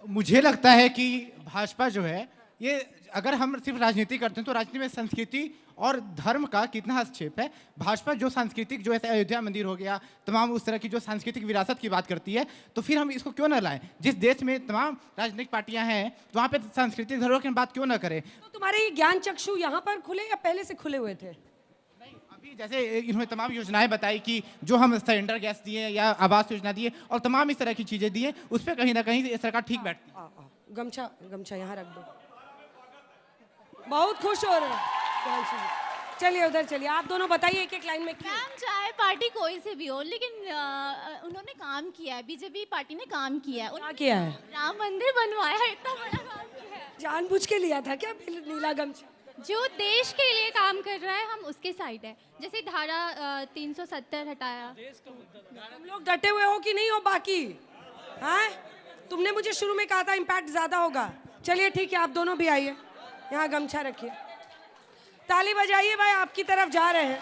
मुझे लगता है कि भाजपा जो है, ये अगर हम सिर्फ राजनीति करते हैं तो राजनीति में संस्कृति और धर्म का कितना हस्तक्षेप है। भाजपा जो सांस्कृतिक, जो ऐसे अयोध्या मंदिर हो गया, तमाम उस तरह की जो सांस्कृतिक विरासत की बात करती है, तो फिर हम इसको क्यों न लाएं? जिस देश में तमाम राजनीतिक पार्टियां हैं तो वहाँ पे सांस्कृतिक धरोहर की बात क्यों न करें? तो तुम्हारे ये ज्ञान चक्षु यहाँ पर खुले या पहले से खुले हुए थे? अभी जैसे इन्होंने तमाम योजनाएं बताई कि जो हम सिलेंडर गैस दिए या आवास योजना दिए और तमाम इस तरह की चीजें दिए, उस पर कहीं ना कहीं सरकार ठीक बैठती है। गमछा यहाँ रख दो। बहुत खुश हो रहे हैं। चलिए उधर चलिए, आप दोनों बताइए एक एक लाइन में क्यों। मैम चाहे पार्टी कोई से भी हो, लेकिन उन्होंने काम किया है, बीजेपी पार्टी ने काम किया है। क्या किया है? राम मंदिर बनवाया है, इतना बड़ा काम किया है। जानबूझ के लिया था क्या नीला गमछा? जो देश के लिए काम कर रहा है हम उसके साइड है। जैसे धारा 370 हटाया। तुम लोग डटे हुए हो कि नहीं हो बाकी? हाँ, तुमने मुझे शुरू में कहा था इम्पैक्ट ज्यादा होगा। चलिए ठीक है, आप दोनों भी आइए, यहाँ गमछा रखिए, ताली बजाइए भाई, आपकी तरफ जा रहे हैं।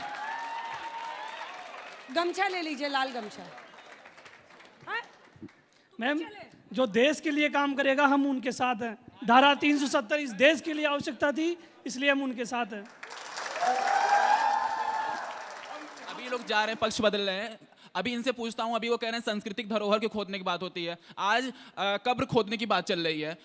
गमछा ले लीजिए, लाल गमछा। हाँ? मैम जो देश के लिए काम करेगा हम उनके साथ हैं। धारा 370 इस देश के लिए आवश्यकता थी, इसलिए हम उनके साथ हैं। अभी लोग जा रहे हैं, पक्ष बदल रहे हैं। अभी इनसे पूछता हूं, अभी वो कह रहे हैं सांस्कृतिक धरोहर के खोदने की बात होती है, आज कब्र खोदने की बात चल रही है।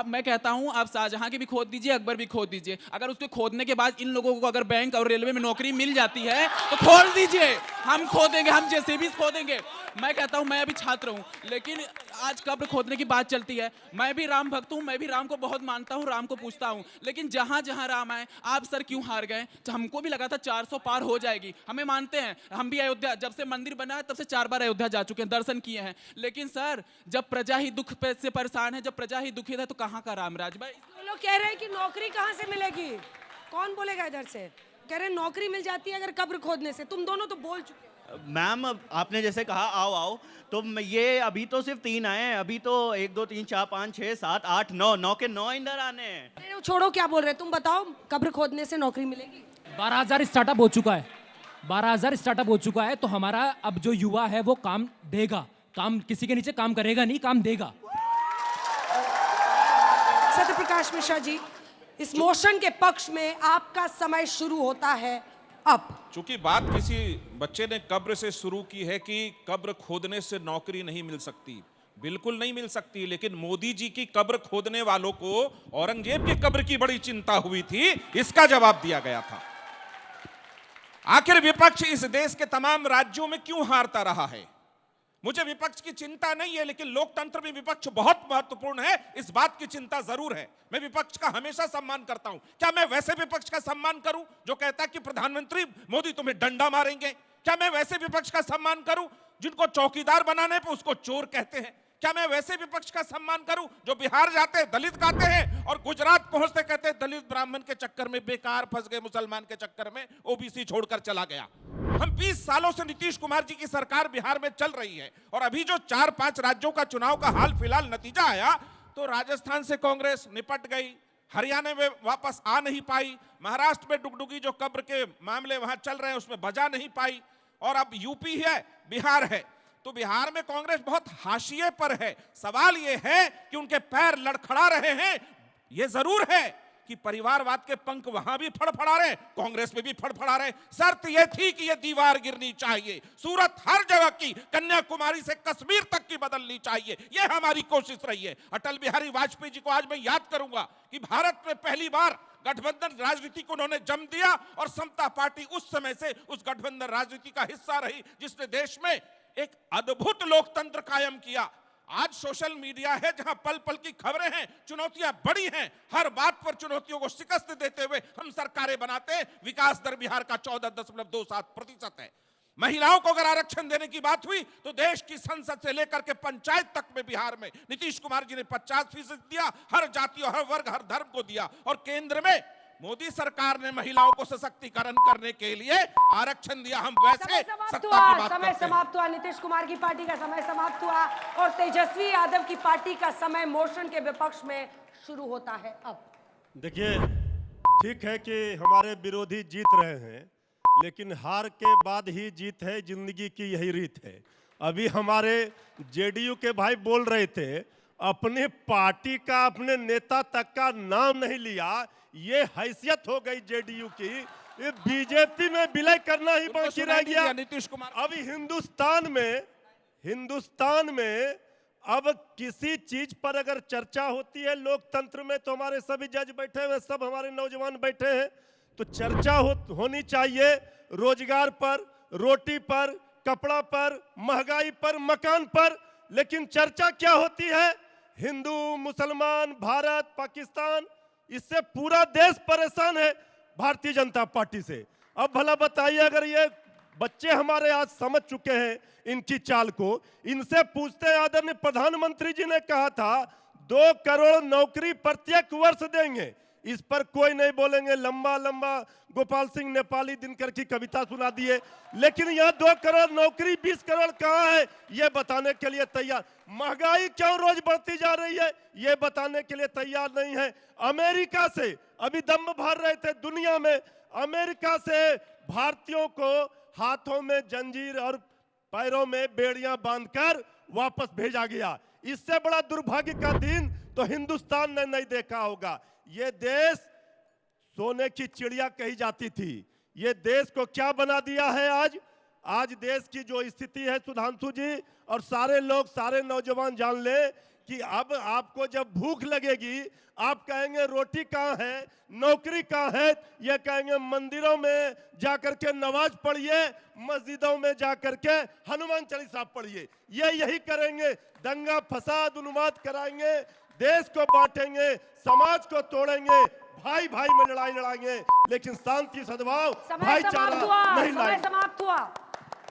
मैं कहता हूं आप शाहजहां की भी खोद दीजिए, अकबर भी खोद दीजिए। अगर उसके खोदने के बाद इन लोगों को अगर बैंक और रेलवे में नौकरी मिल जाती है तो खोल दीजिए, हम खोदेंगे, हम जैसे भी खोदेंगे। मैं कहता हूं, मैं अभी छात्र हूं, लेकिन आज कब्र खोदने की बात चलती है। मैं भी राम भक्त हूं, मैं भी राम को बहुत मानता हूं, राम को पूछता हूं, लेकिन जहां जहां राम आए, आप सर क्यों हार गए? हमको भी लगा था 400 पार हो जाएगी, हमें मानते हैं, हम भी अयोध्या जब से मंदिर बना है तब से 4 बार अयोध्या जा चुके हैं, दर्शन किए हैं। लेकिन सर जब प्रजा ही दुख से परेशान है, जब प्रजा ही दुखित है, तो कहाँ का रामराज भाई? लोग कह रहे हैं कि नौकरी कहाँ से मिलेगी? कौन बोलेगा इधर से? कह रहे हैं नौकरी मिल जाती है अगर कब्र खोदने से। तुम दोनों तो बोल चुके हो। मैम आपने जैसे कहा आओ आओ, तो ये अभी तो सिर्फ 3 आए हैं, अभी तो 1 2 3 4 5 6 7 8 9 के 9 इंदर आने हैं। अरे छोड़ो, क्या बोल रहे हैं तुम, बताओ कब्र खोदने से नौकरी मिलेगी? 12,000 स्टार्टअप हो चुका है, 12,000 स्टार्टअप हो चुका है, तो हमारा अब जो युवा है वो काम देगा, काम किसी के नीचे काम करेगा नहीं, काम देगा। सत्यप्रकाश मिश्रा जी, इस मोशन के पक्ष में आपका समय शुरू होता है अब। चूंकि बात किसी बच्चे ने कब्र से शुरू की है कि कब्र खोदने से नौकरी नहीं मिल सकती, बिल्कुल नहीं मिल सकती, लेकिन मोदी जी की कब्र खोदने वालों को औरंगजेब की कब्र की बड़ी चिंता हुई थी, इसका जवाब दिया गया था। आखिर विपक्ष इस देश के तमाम राज्यों में क्यों हारता रहा है? मुझे विपक्ष की चिंता नहीं है, लेकिन लोकतंत्र में विपक्ष बहुत महत्वपूर्ण है, इस बात की चिंता जरूर है। मैं विपक्ष का हमेशा सम्मान करता हूं। क्या मैं वैसे विपक्ष का सम्मान करूं जो कहता है कि प्रधानमंत्री मोदी तुम्हें डंडा मारेंगे? क्या मैं वैसे विपक्ष का सम्मान करूं जिनको चौकीदार बनाने पर उसको चोर कहते हैं? क्या मैं वैसे विपक्ष का सम्मान करूं जो बिहार जाते हैं दलित गाते हैं और गुजरात पहुंचते कहते हैं दलित ब्राह्मण के चक्कर में बेकार फंस गए, मुसलमान के चक्कर में ओबीसी छोड़कर चला गया? हम 20 सालों से नीतीश कुमार जी की सरकार बिहार में चल रही है, और अभी जो 4-5 राज्यों का चुनाव का हाल फिलहाल नतीजा आया, तो राजस्थान से कांग्रेस निपट गई, हरियाणा में वापस आ नहीं पाई, महाराष्ट्र में डुगडुगी जो कब्र के मामले वहां चल रहे हैं उसमें बजा नहीं पाई, और अब यूपी है, बिहार है। तो बिहार में कांग्रेस बहुत हाशिए पर है। सवाल यह है कि उनके पैर लड़खड़ा रहे हैं। यह जरूर है कि परिवारवाद के पंख वहां भी फड़फड़ा रहे, कांग्रेस में भी फड़फड़ा रहे। शर्त यह थी कि यह दीवार गिरनी चाहिए, सूरत हर जगह की, कन्याकुमारी से कश्मीर तक की बदलनी चाहिए, यह हमारी कोशिश रही है। अटल बिहारी वाजपेयी जी को आज मैं याद करूंगा कि भारत में पहली बार गठबंधन राजनीति को उन्होंने जम दिया, और समता पार्टी उस समय से उस गठबंधन राजनीति का हिस्सा रही जिसने देश में एक अद्भुत लोकतंत्र कायम किया। आज सोशल मीडिया है जहां पल पल की खबरें हैं, चुनौतियां बड़ी हैं, हर बात पर चुनौतियों को शिकस्त देते हुए हम सरकारें बनाते हैं। विकास दर बिहार का 14.27% है। महिलाओं को अगर आरक्षण देने की बात हुई तो देश की संसद से लेकर के पंचायत तक में बिहार में नीतीश कुमार जी ने 50% दिया, हर जाति और हर वर्ग हर धर्म को दिया। और केंद्र में मोदी सरकार ने महिलाओं को सशक्तिकरण करने के लिए आरक्षण दिया। हम वैसे सत्ता की बात करते समय हैं। समाप्त हुआ, नीतीश कुमार की पार्टी का समय समाप्त हुआ, और तेजस्वी यादव की पार्टी का समय मोशन के विपक्ष में शुरू होता है अब। देखिए, ठीक है कि हमारे विरोधी जीत रहे हैं, लेकिन हार के बाद ही जीत है, जिंदगी की यही रीत है। अभी हमारे जेडीयू के भाई बोल रहे थे, अपने पार्टी का अपने नेता तक का नाम नहीं लिया, ये हैसियत हो गई जेडीयू की, ये बीजेपी में विलय करना ही बाकी रह गया। नीतीश कुमार अभी हिंदुस्तान में अब किसी चीज पर अगर चर्चा होती है लोकतंत्र में, तो हमारे सभी जज बैठे हुए, सब हमारे नौजवान बैठे हैं, तो चर्चा होनी चाहिए रोजगार पर, रोटी पर, कपड़ा पर, महंगाई पर, मकान पर। लेकिन चर्चा क्या होती है? हिंदू, मुसलमान, भारत, पाकिस्तान, इससे पूरा देश परेशान है भारतीय जनता पार्टी से। अब भला बताइए, अगर ये बच्चे हमारे आज समझ चुके हैं इनकी चाल को, इनसे पूछते हैं, आदरणीय प्रधानमंत्री जी ने कहा था 2 करोड़ नौकरी प्रत्येक वर्ष देंगे, इस पर कोई नहीं बोलेंगे। लंबा लंबा गोपाल सिंह नेपाली दिनकर की कविता सुना दिए, लेकिन यहाँ 2 करोड़ नौकरी 20 करोड़ कहाँ है ये बताने के लिए तैयार। महंगाई क्यों रोज बढ़ती जा रही है ये बताने के लिए तैयार नहीं है। अमेरिका से अभी दम भर रहे थे दुनिया में, अमेरिका से भारतीयों को हाथों में जंजीर और पैरों में बेड़ियां बांधकर वापस भेजा गया। इससे बड़ा दुर्भाग्य का दिन तो हिंदुस्तान ने नहीं देखा होगा। ये देश सोने की चिड़िया कही जाती थी, ये देश को क्या बना दिया है आज। आज देश की जो स्थिति है सुधांशु जी और सारे लोग, सारे नौजवान जान ले कि अब आपको जब भूख लगेगी आप कहेंगे रोटी कहाँ है, नौकरी कहाँ है, ये कहेंगे मंदिरों में जाकर के नमाज पढ़िए, मस्जिदों में जाकर के हनुमान चालीसा पढ़िए। ये यही करेंगे, दंगा फसाद उन्माद कराएंगे, देश को बांटेंगे, समाज को तोड़ेंगे, भाई भाई में लड़ाई लड़ाएंगे, लेकिन शांति सद्भाव भाईचारा नहीं समय लाएंगे। समाप्त हुआ।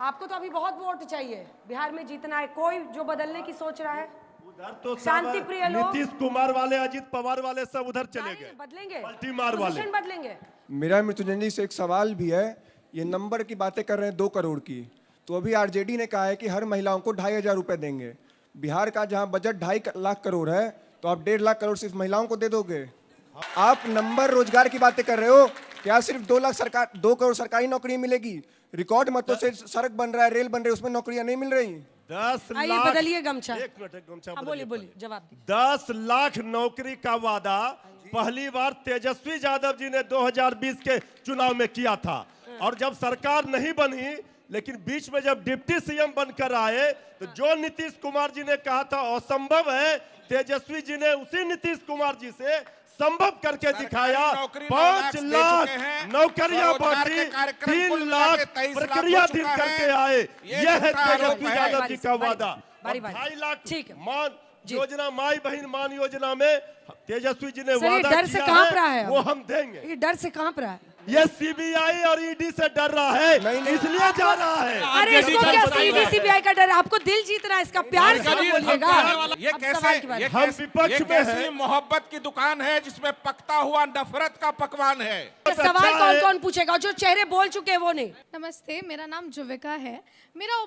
आपको तो अभी बहुत वोट चाहिए, बिहार में जीतना है, कोई जो बदलने की सोच रहा है? उधर तो शांति प्रिय लोग, नीतीश कुमार वाले, अजित पवार वाले सब उधर चले गए, बदलेंगे, पलटी मार वाले पोजीशन बदलेंगे। मेरा मृत्युंजय जी से एक सवाल भी है। ये नंबर की बातें कर रहे हैं 2 करोड़ की, तो अभी आरजेडी ने कहा है कि हर महिलाओं को 2,500 रुपए देंगे। बिहार का जहां बजट 2.5 लाख करोड़ है, तो आप 1.5 लाख करोड़ सिर्फ महिलाओं को दे दोगे? आप नंबर रोजगार की बातें कर रहे हो, क्या सिर्फ 2 करोड़ सरकारी नौकरी मिलेगी? रिकॉर्ड मतों से सड़क बन रहा है, रेल बन रही है, उसमें नौकरियां नहीं मिल रही। 10 आइए लाख, बदलिए गमछा। एक मिनट गमछा हाँ, बोलिए बोलिए, जवाब दीजिए। 10 लाख नौकरी का वादा पहली बार तेजस्वी यादव जी ने 2020 के चुनाव में किया था, और जब सरकार नहीं बनी, लेकिन बीच में जब डिप्टी सीएम बनकर आए, तो जो नीतीश कुमार जी ने कहा था असंभव है, तेजस्वी जी ने उसी नीतीश कुमार जी से संभव करके दिखाया। 5 लाख नौकरियां बांटी, 3 लाख प्रक्रिया दिन करके आए। यह है तेजस्वी यादव जी का वादा। 2.5 लाख मान योजना, माई बहन मान योजना में तेजस्वी जी ने वादा डर से कहां पर है, वो हम देंगे। ये डर से कहां पर है? ये सीबीआई और ईडी से डर रहा है, इसलिए जा रहा है। अरे इसको क्या ईडी सीबीआई का डर है? आपको दिल जीतना है, इसका प्यार से बोलिएगा। ये अब सवाल की बात। ये कैसी मोहब्बत की दुकान है जिसमें पकता हुआ नफरत का पकवान है। सवाल कौन कौन पूछेगा? जो चेहरे बोल चुके हैं वो नहीं। नमस्ते, मेरा नाम जुविका है। मेरा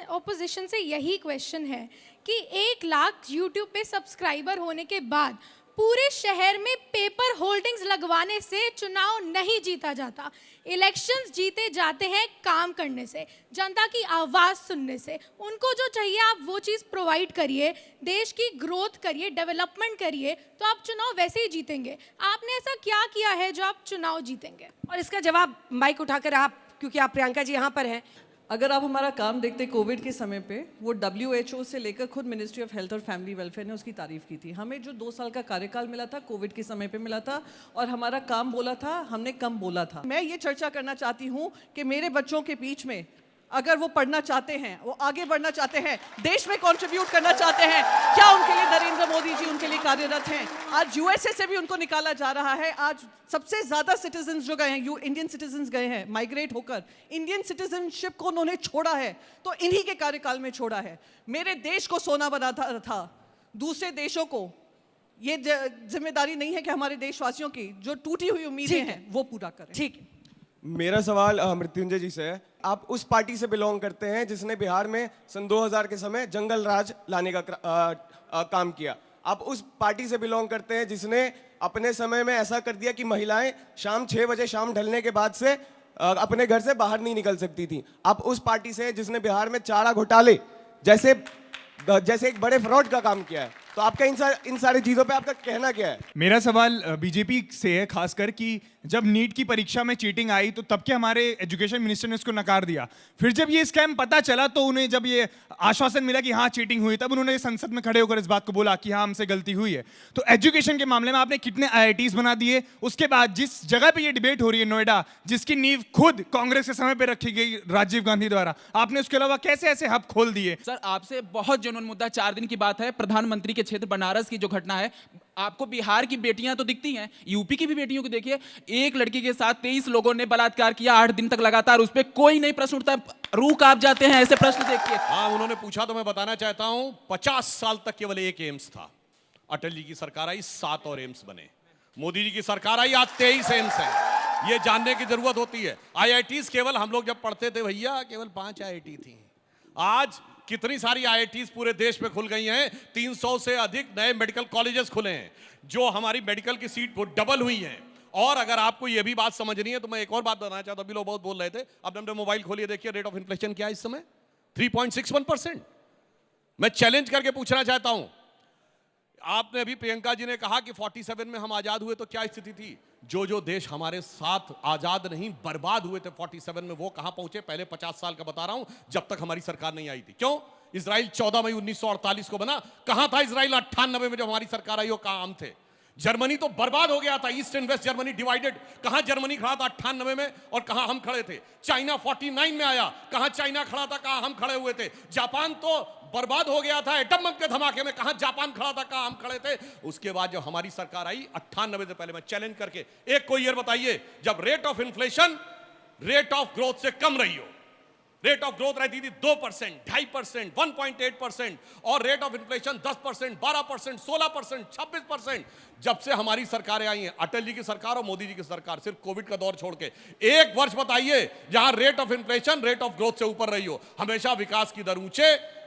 ओपोजिशन से यही क्वेश्चन है कि 1 लाख यूट्यूब पे सब्सक्राइबर होने के बाद पूरे शहर में पेपर होल्डिंग्स लगवाने से चुनाव नहीं जीता जाता। इलेक्शंस जीते जाते हैं काम करने से, जनता की आवाज़ सुनने से। उनको जो चाहिए आप वो चीज़ प्रोवाइड करिए, देश की ग्रोथ करिए, डेवलपमेंट करिए, तो आप चुनाव वैसे ही जीतेंगे। आपने ऐसा क्या किया है जो आप चुनाव जीतेंगे? और इसका जवाब माइक उठाकर आप, क्योंकि आप प्रियंका जी यहाँ पर हैं। अगर आप हमारा काम देखते कोविड के समय पे, वो WHO से लेकर खुद मिनिस्ट्री ऑफ हेल्थ और फैमिली वेलफेयर ने उसकी तारीफ की थी। हमें जो 2 साल का कार्यकाल मिला था कोविड के समय पे मिला था, और हमारा काम बोला था, हमने कम बोला था। मैं ये चर्चा करना चाहती हूँ कि मेरे बच्चों के बीच में अगर वो पढ़ना चाहते हैं, वो आगे बढ़ना चाहते हैं, देश में कंट्रीब्यूट करना चाहते हैं, क्या उनके लिए नरेंद्र मोदी जी उनके लिए कार्यरत हैं? आज USA से भी उनको निकाला जा रहा है। आज सबसे ज्यादा सिटीजन्स जो गए हैं, इंडियन सिटीजन्स गए हैं माइग्रेट होकर, इंडियन सिटीजनशिप को उन्होंने छोड़ा है तो इन्हीं के कार्यकाल में छोड़ा है। मेरे देश को सोना बना था, दूसरे देशों को ये जिम्मेदारी नहीं है कि हमारे देशवासियों की जो टूटी हुई उम्मीदें हैं वो पूरा करें। ठीक। मेरा सवाल मृत्युंजय जी से है। आप उस पार्टी से बिलोंग करते हैं जिसने बिहार में सन 2000 के समय जंगल राज लाने का काम किया। आप उस पार्टी से बिलोंग करते हैं जिसने अपने समय में ऐसा कर दिया कि महिलाएं शाम 6 बजे शाम ढलने के बाद से अपने घर से बाहर नहीं निकल सकती थी। आप उस पार्टी से जिसने बिहार में चारा घोटाले जैसे एक बड़े फ्रॉड का काम किया है। तो आपका इन सारी चीजों पे आपका कहना क्या है? मेरा सवाल बीजेपी से है, खासकर कि जब नीट की परीक्षा में चीटिंग आई तो तब के हमारे एजुकेशन मिनिस्टर ने उसको नकार दिया। फिर जब ये स्कैम पता चला तो उन्हें जब ये आश्वासन मिला कि हाँ चीटिंग हुई, तब उन्होंने संसद में खड़े होकर इस बात को बोला कि हाँ हमसे गलती हुई है। तो एजुकेशन के मामले में आपने कितने IITs बना दिए? उसके बाद जिस जगह पे ये डिबेट हो रही है नोएडा, जिसकी नींव खुद कांग्रेस के समय पे रखी गई राजीव गांधी द्वारा, आपने उसके अलावा कैसे ऐसे हब खोल दिए? सर आपसे बहुत जुनून मुद्दा, 4 दिन की बात है, प्रधानमंत्री के क्षेत्र बनारस की जो घटना है, आपको बिहार की बेटियां तो दिखती हैं, यूपी की भी बेटियों को देखिए। एक लड़की के साथ 23 लोगों ने बलात्कार किया 8 दिन तक लगातार, उस पर कोई नहीं प्रश्न उठता, रूह कांप जाते हैं ऐसे प्रश्न देखिए। हाँ, उन्होंने पूछा तो मैं बताना चाहता हूं, 50 साल तक केवल एक एम्स था। अटल जी की सरकार आई, 7 और एम्स बने। मोदी जी की सरकार आई, आज 23 एम्स है। ये जानने की जरूरत होती है। IITs केवल हम लोग जब पढ़ते थे भैया, केवल 5 IIT थी। आज कितनी सारी IITs पूरे देश में खुल गई हैं। 300 से अधिक नए मेडिकल कॉलेजेस खुले हैं, जो हमारी मेडिकल की सीट वो डबल हुई हैं। और अगर आपको ये भी बात समझनी है तो मैं एक और बात बताना चाहता हूं। अभी लोग बहुत बोल रहे थे, अब हमने मोबाइल खोलिए, देखिए रेट ऑफ इन्फ्लेशन क्या है इस समय, 3.61%। मैं चैलेंज करके पूछना चाहता हूं, आपने अभी प्रियंका जी ने कहा कि 47 में हम आजाद हुए तो क्या स्थिति थी। जो देश हमारे साथ आजाद नहीं बर्बाद हुए थे 47 में, वो कहां पहुंचे। पहले 50 साल का बता रहा हूं, जब तक हमारी सरकार नहीं आई थी। क्यों? इजराइल 14 मई 1948 को बना। कहां था इजराइल 98 में जब हमारी सरकार आई? वो कहां हम थे? जर्मनी तो बर्बाद हो गया था, east and west Germany divided. कहां जर्मनी खड़ा था 98 में और कहां हम खड़े थे? चाइना 49 में आया, कहां चाइना खड़ा था, कहां हम खड़े हुए थे? जापान तो बर्बाद हो गया था एटम बम के धमाके में, कहां जापान खड़ा था, कहां हम खड़े थे? उसके बाद जब हमारी सरकार आई 98 से पहले, मैं चैलेंज करके एक कोई ईयर बताइए जब rate of inflation rate of growth से कम रही हो। रेट ऑफ ग्रोथ रहती थी 2%, 2.5%, 1.8%, और रेट ऑफ इन्फ्लेशन 10%, 12%, 16%, 26%। जब से हमारी सरकारें आई हैं, अटल जी की सरकार और मोदी जी की सरकार, सिर्फ कोविड का दौर छोड़ के एक वर्ष बताइए जहां rate of inflation rate of growth से ऊपर रही हो। हमेशा विकास की दर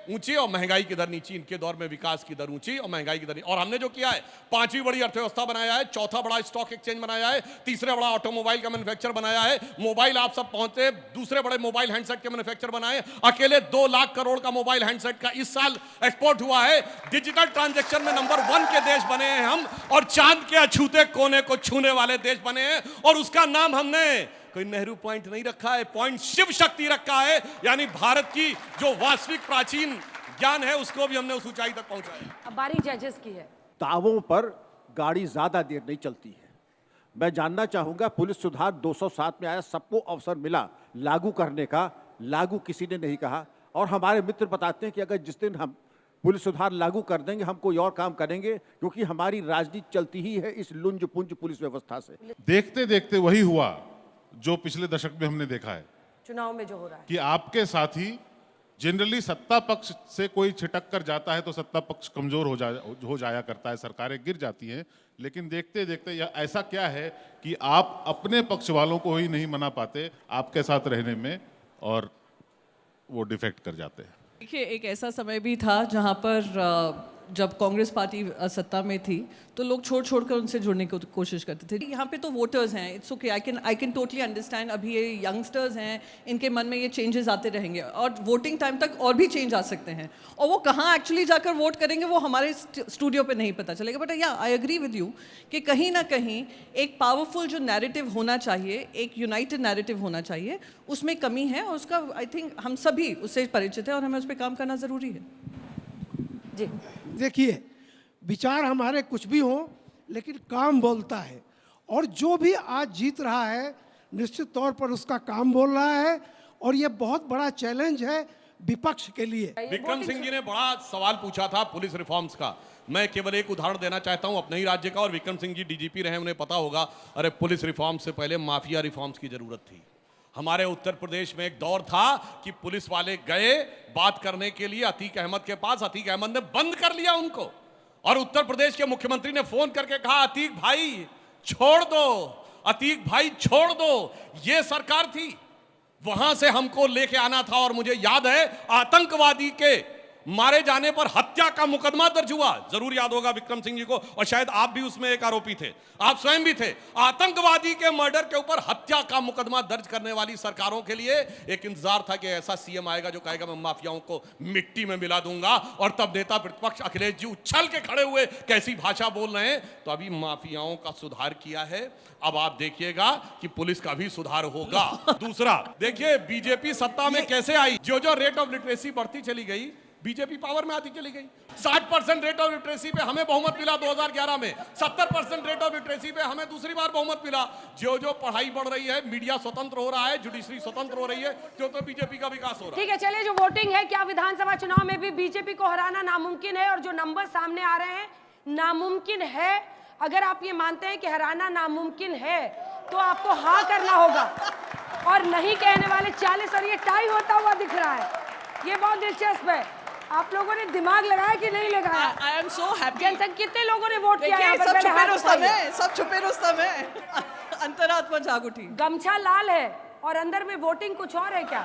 ऊंची और महंगाई की दर नीची। इनके दौर में विकास की दर ऊंची और महंगाई की दर नीची। और हमने जो किया है, 5वीं बड़ी अर्थव्यवस्था बनाया है, 4था बड़ा स्टॉक एक्सचेंज बनाया है, 3रा बड़ा ऑटोमोबाइल का मैन्युफैक्चर बनाया है, मोबाइल आप सब पहुंचे, 2रे बड़े मोबाइल हैंडसेट के मैन्युफैक्चर बनाए। अकेले 2 लाख करोड़ का मोबाइल हैंडसेट का इस साल एक्सपोर्ट हुआ है। डिजिटल ट्रांजैक्शन में नंबर 1 के देश बने हैं हम, और चांद के अछूते कोने को छूने वाले देश बने हैं। और उसका नाम हमने कोई नेहरू पॉइंट नहीं रखा है, पॉइंट शिव शक्ति रखा है। यानी भारत की जो वास्तविक प्राचीन ज्ञान है उसको भी हमने उस ऊंचाई तक पहुंचाया। अब बारी जजेस की है। दावों पर गाड़ी ज्यादा देर नहीं चलती है। मैं जानना चाहूंगा, पुलिस सुधार 207 में आया, सबको अवसर मिला लागू करने का, लागू किसी ने नहीं कहा। और हमारे मित्र बताते हैं कि अगर जिस दिन हम पुलिस सुधार लागू कर देंगे हम कोई और काम करेंगे, क्योंकि हमारी राजनीति चलती ही है इस लुंज पुंज पुलिस व्यवस्था से। देखते देखते वही हुआ जो पिछले दशक में हमने देखा है, चुनाव में जो हो रहा है कि आपके साथी जनरली सत्ता पक्ष से कोई छिटक कर जाता है तो सत्ता पक्ष कमजोर हो जाया करता है, सरकारें गिर जाती हैं। लेकिन देखते देखते ऐसा क्या है कि आप अपने पक्ष वालों को ही नहीं मना पाते आपके साथ रहने में, और वो डिफेक्ट कर जाते हैं। देखिए, एक ऐसा समय भी था जहाँ पर जब कांग्रेस पार्टी सत्ता में थी तो लोग छोड़ कर उनसे जुड़ने की कोशिश करते थे। यहाँ पे तो वोटर्स हैं, it's okay, I can totally understand. अभी ये यंगस्टर्स हैं, इनके मन में ये चेंजेस आते रहेंगे और वोटिंग टाइम तक और भी चेंज आ सकते हैं। और वो कहाँ एक्चुअली जाकर वोट करेंगे वो हमारे स्टूडियो पे नहीं पता चलेगा। बट या आई एग्री विद यू कि कहीं ना कहीं एक पावरफुल जो नैरेटिव होना चाहिए, एक यूनाइटेड नैरेटिव होना चाहिए, उसमें कमी है। और उसका आई थिंक हम सभी उससे परिचित हैं और हमें उस पर काम करना ज़रूरी है। जी देखिए, विचार हमारे कुछ भी हों, लेकिन काम बोलता है। और जो भी आज जीत रहा है निश्चित तौर पर उसका काम बोल रहा है, और ये बहुत बड़ा चैलेंज है विपक्ष के लिए। विक्रम सिंह जी ने बड़ा सवाल पूछा था पुलिस रिफॉर्म्स का। मैं केवल एक उदाहरण देना चाहता हूं अपने ही राज्य का, और विक्रम सिंह जी डीजीपी रहे, उन्हें पता होगा। अरे पुलिस रिफॉर्म से पहले माफिया रिफॉर्म्स की जरूरत थी। हमारे उत्तर प्रदेश में एक दौर था कि पुलिस वाले गए बात करने के लिए अतीक अहमद के पास, अतीक अहमद ने बंद कर लिया उनको, और उत्तर प्रदेश के मुख्यमंत्री ने फोन करके कहा अतीक भाई छोड़ दो, अतीक भाई छोड़ दो। ये सरकार थी, वहां से हमको लेके आना था। और मुझे याद है आतंकवादी के मारे जाने पर हत्या का मुकदमा दर्ज हुआ, जरूर याद होगा विक्रम सिंह जी को, और शायद आप भी उसमें एक आरोपी थे, आप स्वयं भी थे। आतंकवादी के मर्डर के ऊपर हत्या का मुकदमा दर्ज करने वाली सरकारों के लिए एक इंतजार था कि ऐसा सीएम आएगा जो कहेगा मैं माफियाओं को मिट्टी में मिला दूंगा। और तब नेता प्रतिपक्ष अखिलेश जी उछल के खड़े हुए, कैसी भाषा बोल रहे हैं। तो अभी माफियाओं का सुधार किया है, अब आप देखिएगा कि पुलिस का भी सुधार होगा। दूसरा देखिए, बीजेपी सत्ता में कैसे आई, जो रेट ऑफ लिटरेसी बढ़ती चली गई, बीजेपी पावर में आती चली गई। 60% रेट ऑफ लिटरेसी पे हमें बहुमत मिला 2011 में, 70% रेट ऑफ लिटरेसी पे हमें दूसरी बार बहुमत मिला। जो पढ़ाई बढ़ रही है, मीडिया स्वतंत्र हो रहा है, जुडिशरी स्वतंत्र हो रही है, तो बीजेपी का विकास हो रहा है। ठीक है, चलिए जो वोटिंग है, क्या विधानसभा चुनाव में भी बीजेपी को हराना नामुमकिन है? और जो नंबर सामने आ रहे हैं नामुमकिन है, अगर आप ये मानते हैं कि हराना नामुमकिन है तो आपको हाँ करना होगा, और नहीं कहने वाले 40, और ये टाई होता हुआ दिख रहा है। ये बहुत दिलचस्प है। आप लोगों ने दिमाग लगाया कि नहीं लगाया? I am so happy. Jansangh कितने लोगों ने वोट किया है? सब छुपे रुस्तम है, सब छुपे रुस्तम है। अंतरात्मा जाग उठी। गमछा लाल है और अंदर में वोटिंग कुछ और है क्या?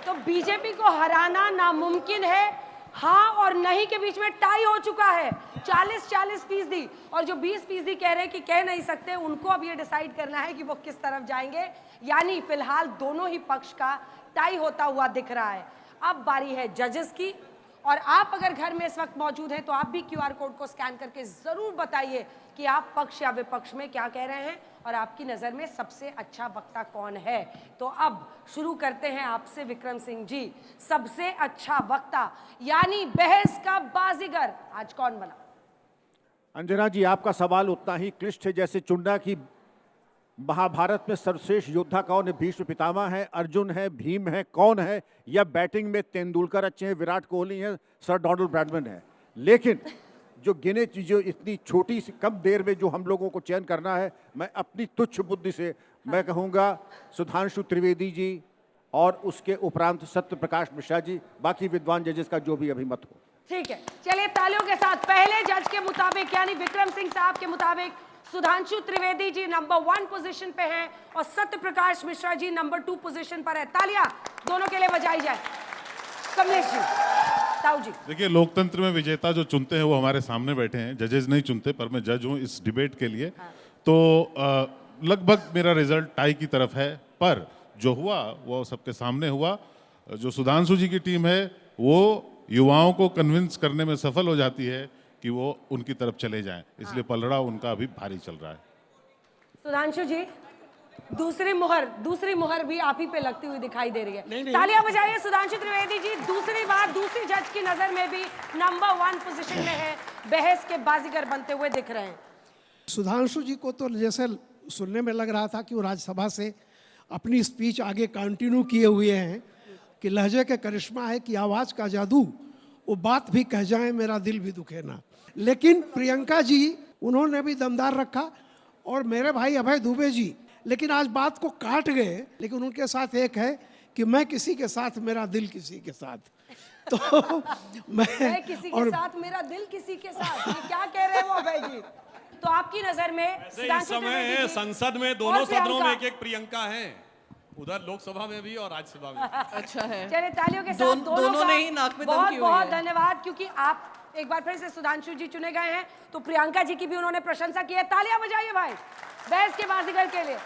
तो बीजेपी को हराना नामुमकिन है। हाँ और नहीं के बीच में टाई हो चुका है 40-40%, और जो 20% कह रहे हैं कि कह नहीं सकते, उनको अब ये डिसाइड करना है कि वो किस तरफ जाएंगे। यानी फिलहाल दोनों ही पक्ष का टाई होता हुआ दिख रहा है। अब बारी है जजेस की, और आप अगर घर में इस वक्त मौजूद हैं तो आप भी QR कोड को स्कैन करके जरूर बताइए कि आप पक्ष या विपक्ष में क्या कह रहे हैं और आपकी नजर में सबसे अच्छा वक्ता कौन है। तो अब शुरू करते हैं आपसे विक्रम सिंह जी, सबसे अच्छा वक्ता यानी बहस का बाजीगर आज कौन बना? अंजना जी, आपका सवाल उतना ही क्लिष्ट है जैसे चुनना की महाभारत में सर्वश्रेष्ठ योद्धा कौन है? भीष्म पितामह है, अर्जुन है, भीम है, कौन है? या बैटिंग में तेंदुलकर अच्छे हैं, विराट कोहली है, सर डोनाल्ड ब्रैडमैन है? लेकिन जो गिने चीज़ें इतनी छोटी सी कम देर में जो हम लोगों को चयन करना है, मैं अपनी तुच्छ बुद्धि से मैं कहूँगा सुधांशु त्रिवेदी जी और उसके उपरांत सत्य प्रकाश मिश्रा जी, बाकी विद्वान जजेस का जो भी अभिमत हो। ठीक है, चलिए तालियों के साथ पहले जज के मुताबिक यानी विक्रम सिंह साहब के मुताबिक सुधांशु त्रिवेदी जी नंबर 1 पोजीशन पे हैं और सत्य प्रकाश मिश्रा जी नंबर 2 पोजीशन पर है। तालियां दोनों के लिए बजाई जाए। कमलेश जी, ताऊ जी। देखिए, लोकतंत्र में विजेता जो चुनते हैं वो हमारे सामने बैठे हैं, जजेस नहीं चुनते, पर मैं जज हूँ इस डिबेट के लिए। तो लगभग मेरा रिजल्ट टाई की तरफ है, पर जो हुआ वो सबके सामने हुआ। जो सुधांशु जी की टीम है वो युवाओं को कन्विंस करने में सफल हो जाती है कि वो उनकी तरफ चले जाएं, इसलिए पलड़ा उनका अभी भारी चल रहा है। सुधांशु जी, दूसरी मुहर भी आप ही पे लगती हुई दिखाई दे रही है। तालियां बजाइए सुधांशु त्रिवेदी जी, दूसरी बार दूसरी जज की नजर में भी नंबर 1 पोजीशन में है, बहस के बाजीगर बनते हुए दिख रहे हैं। सुधांशु जी को तो जैसे सुनने में लग रहा था कि वो राज्यसभा से अपनी स्पीच आगे कंटिन्यू किए हुए हैं कि लहजे के करिश्मा है कि आवाज़ का जादू, वो बात भी कह जाए मेरा दिल भी दुखे ना। लेकिन प्रियंका जी उन्होंने भी दमदार रखा, और मेरे भाई अभय दुबे जी लेकिन आज बात को काट गए, लेकिन उनके साथ एक है कि मैं किसी के साथ मेरा दिल किसी के साथ। तो मैं किसी के साथ मेरा दिल किसी के साथ, ये क्या कह रहे हैं वो अभय जी? तो आपकी नजर में इस समय संसद में दोनों सदनों में एक प्रियंका है, उधर लोकसभा में भी और राज्यसभा में। अच्छा है, चलिए तालियों के साथ दोनों ने ही नाक में दम की हुई है। बहुत धन्यवाद, क्योंकि आप एक बार फिर से सुधांशु जी चुने गए हैं, तो प्रियंका जी की भी उन्होंने प्रशंसा की है। तालियां बजाइए भाई बहस के बाजीगर के लिए।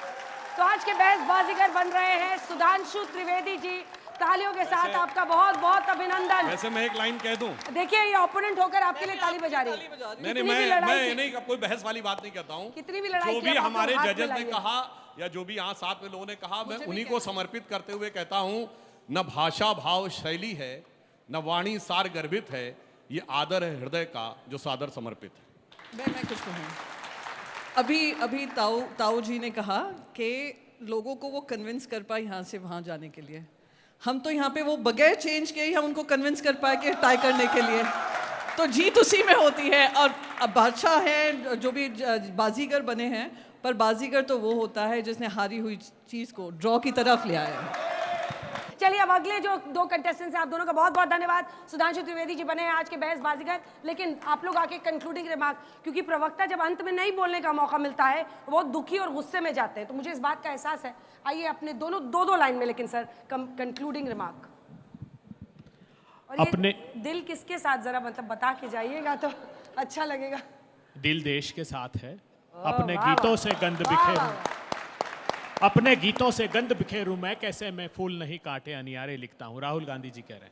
तो आज के बहस बाजीगर बन रहे हैं सुधांशु त्रिवेदी जी। तालियों के साथ आपका बहुत बहुत अभिनंदन। वैसे मैं एक लाइन कह दूं, देखिए ये ओपोनेंट होकर आपके लिए ताली बजा रही है। नहीं, मैं नहीं कोई बहस वाली बात नहीं करता हूँ। कितनी भी लड़ाई जो भी हमारे जजेस ने कहा या जो भी यहाँ साथ में लोगों ने कहा, मैं उन्हीं को समर्पित करते हुए कहता हूँ, न भाषा भाव शैली है, न वाणी सार गर्भित है, ये आदर है हृदय का जो सादर समर्पित है। मैं कुछ कहूँ, अभी ताऊ जी ने कहा कि लोगों को वो कन्विंस कर पाए यहाँ से वहाँ जाने के लिए। हम तो यहाँ पे वो बगैर चेंज के ही हम उनको कन्विंस कर पाए कि टाई करने के लिए, तो जीत उसी में होती है। और अब बादशाह है जो भी बाजीगर बने हैं, पर बाजीगर तो वो होता है जिसने हारी हुई चीज़ को ड्रॉ की तरफ ले आया है। चलिए अब अगले जो 2 कंटेस्टेंट्स हैं, आप दोनों का बहुत बहुत धन्यवाद। सुधांशु त्रिवेदी जी बने हैं आज के बहस बाजीगर, लेकिन आप लोग आके कंक्लूडिंग रिमार्क, क्योंकि प्रवक्ता जब अंत में नहीं बोलने का मौका मिलता है बहुत दुखी और गुस्से में जाते हैं, तो मुझे इस बात का एहसास है। आइए अपने दोनों दो लाइन में, लेकिन सर कंक्लूडिंग रिमार्क। और अपने दिल किसके साथ जरा मतलब बता के जाइएगा तो अच्छा लगेगा। दिल देश के साथ है, अपने गीतों से गंध बिखेरूं, अपने गीतों से गंध बिखेरूं मैं, कैसे मैं फूल नहीं काटे अनियारे लिखता हूं। राहुल गांधी जी कह रहे हैं,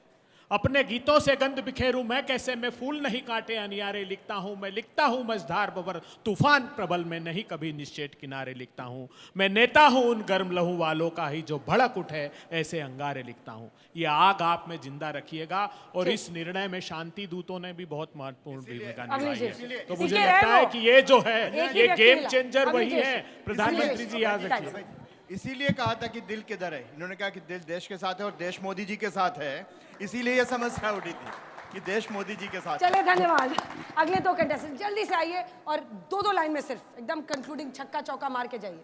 अपने गीतों से गंध बिखेरूं मैं, कैसे मैं फूल नहीं काटे अनियारे लिखता हूं। मैं लिखता हूं मझधार बबर तूफान प्रबल में, नहीं कभी निश्चेत किनारे लिखता हूं। मैं नेता हूं उन गर्म लहू वालों का ही जो भड़क उठे ऐसे अंगारे लिखता हूं। ये आग आप में जिंदा रखिएगा, और इस निर्णय में शांति दूतों ने भी बहुत महत्वपूर्ण भूमिका निभाई है। तो मुझे लगता है कि ये जो है ये गेम चेंजर वही है। प्रधानमंत्री जी याद रखिए, इसीलिए कहा था कि दिल किधर है, इन्होंने कहा कि दिल देश के साथ है और देश मोदी जी के साथ है, इसीलिए ये समस्या उठी थी। कि देश मोदी जी के साथ। चलिए धन्यवाद। अगले 2 कंटेस्टेंट जल्दी से आइए और 2 लाइन में सिर्फ एकदम कंक्लूडिंग छक्का चौका मार के जाइए।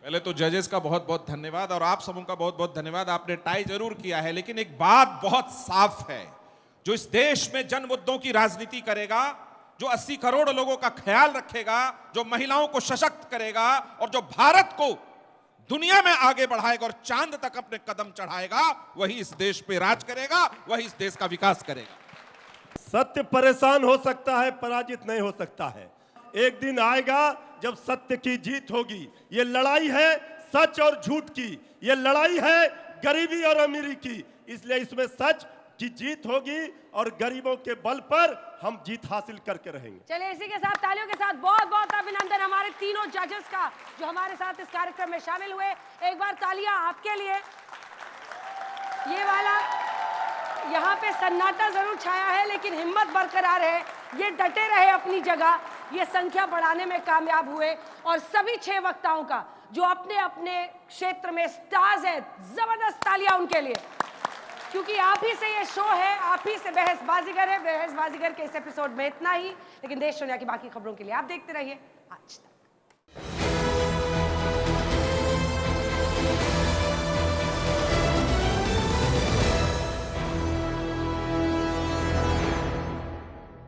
पहले तो जजेस का बहुत बहुत धन्यवाद और आप सबों का बहुत बहुत धन्यवाद। आपने टाई जरूर किया है, लेकिन एक बात बहुत साफ है, जो इस देश में जन मुद्दों की राजनीति करेगा, जो 80 करोड़ लोगों का ख्याल रखेगा, जो महिलाओं को सशक्त करेगा और जो भारत को दुनिया में आगे बढ़ाएगा और चांद तक अपने कदम चढ़ाएगा, वही इस देश पे राज करेगा, वही इस देश का विकास करेगा। सत्य परेशान हो सकता है, पराजित नहीं हो सकता है। एक दिन आएगा जब सत्य की जीत होगी। ये लड़ाई है सच और झूठ की, ये लड़ाई है गरीबी और अमीरी की, इसलिए इसमें सच की जीत होगी और गरीबों के बल पर हम जीत हासिल करके रहेंगे। चलिए इसी के साथ तालियों के साथ बहुत बहुत अभिनंदन हमारे तीनों जजेस का जो हमारे साथ इस कार्यक्रम में शामिल हुए। एक बार तालियां आपके लिए। ये वाला यहाँ पे सन्नाटा जरूर छाया है, लेकिन हिम्मत बरकरार है, ये डटे रहे अपनी जगह, ये संख्या बढ़ाने में कामयाब हुए। और सभी 6 वक्ताओं का जो अपने अपने क्षेत्र में स्टार्स है, जबरदस्त तालियां उनके लिए, क्योंकि आप ही से ये शो है, आप ही से बहस बाजीगर है। बहस बाजीगर के इस एपिसोड में इतना ही, लेकिन देश दुनिया की बाकी खबरों के लिए आप देखते रहिए आज तक।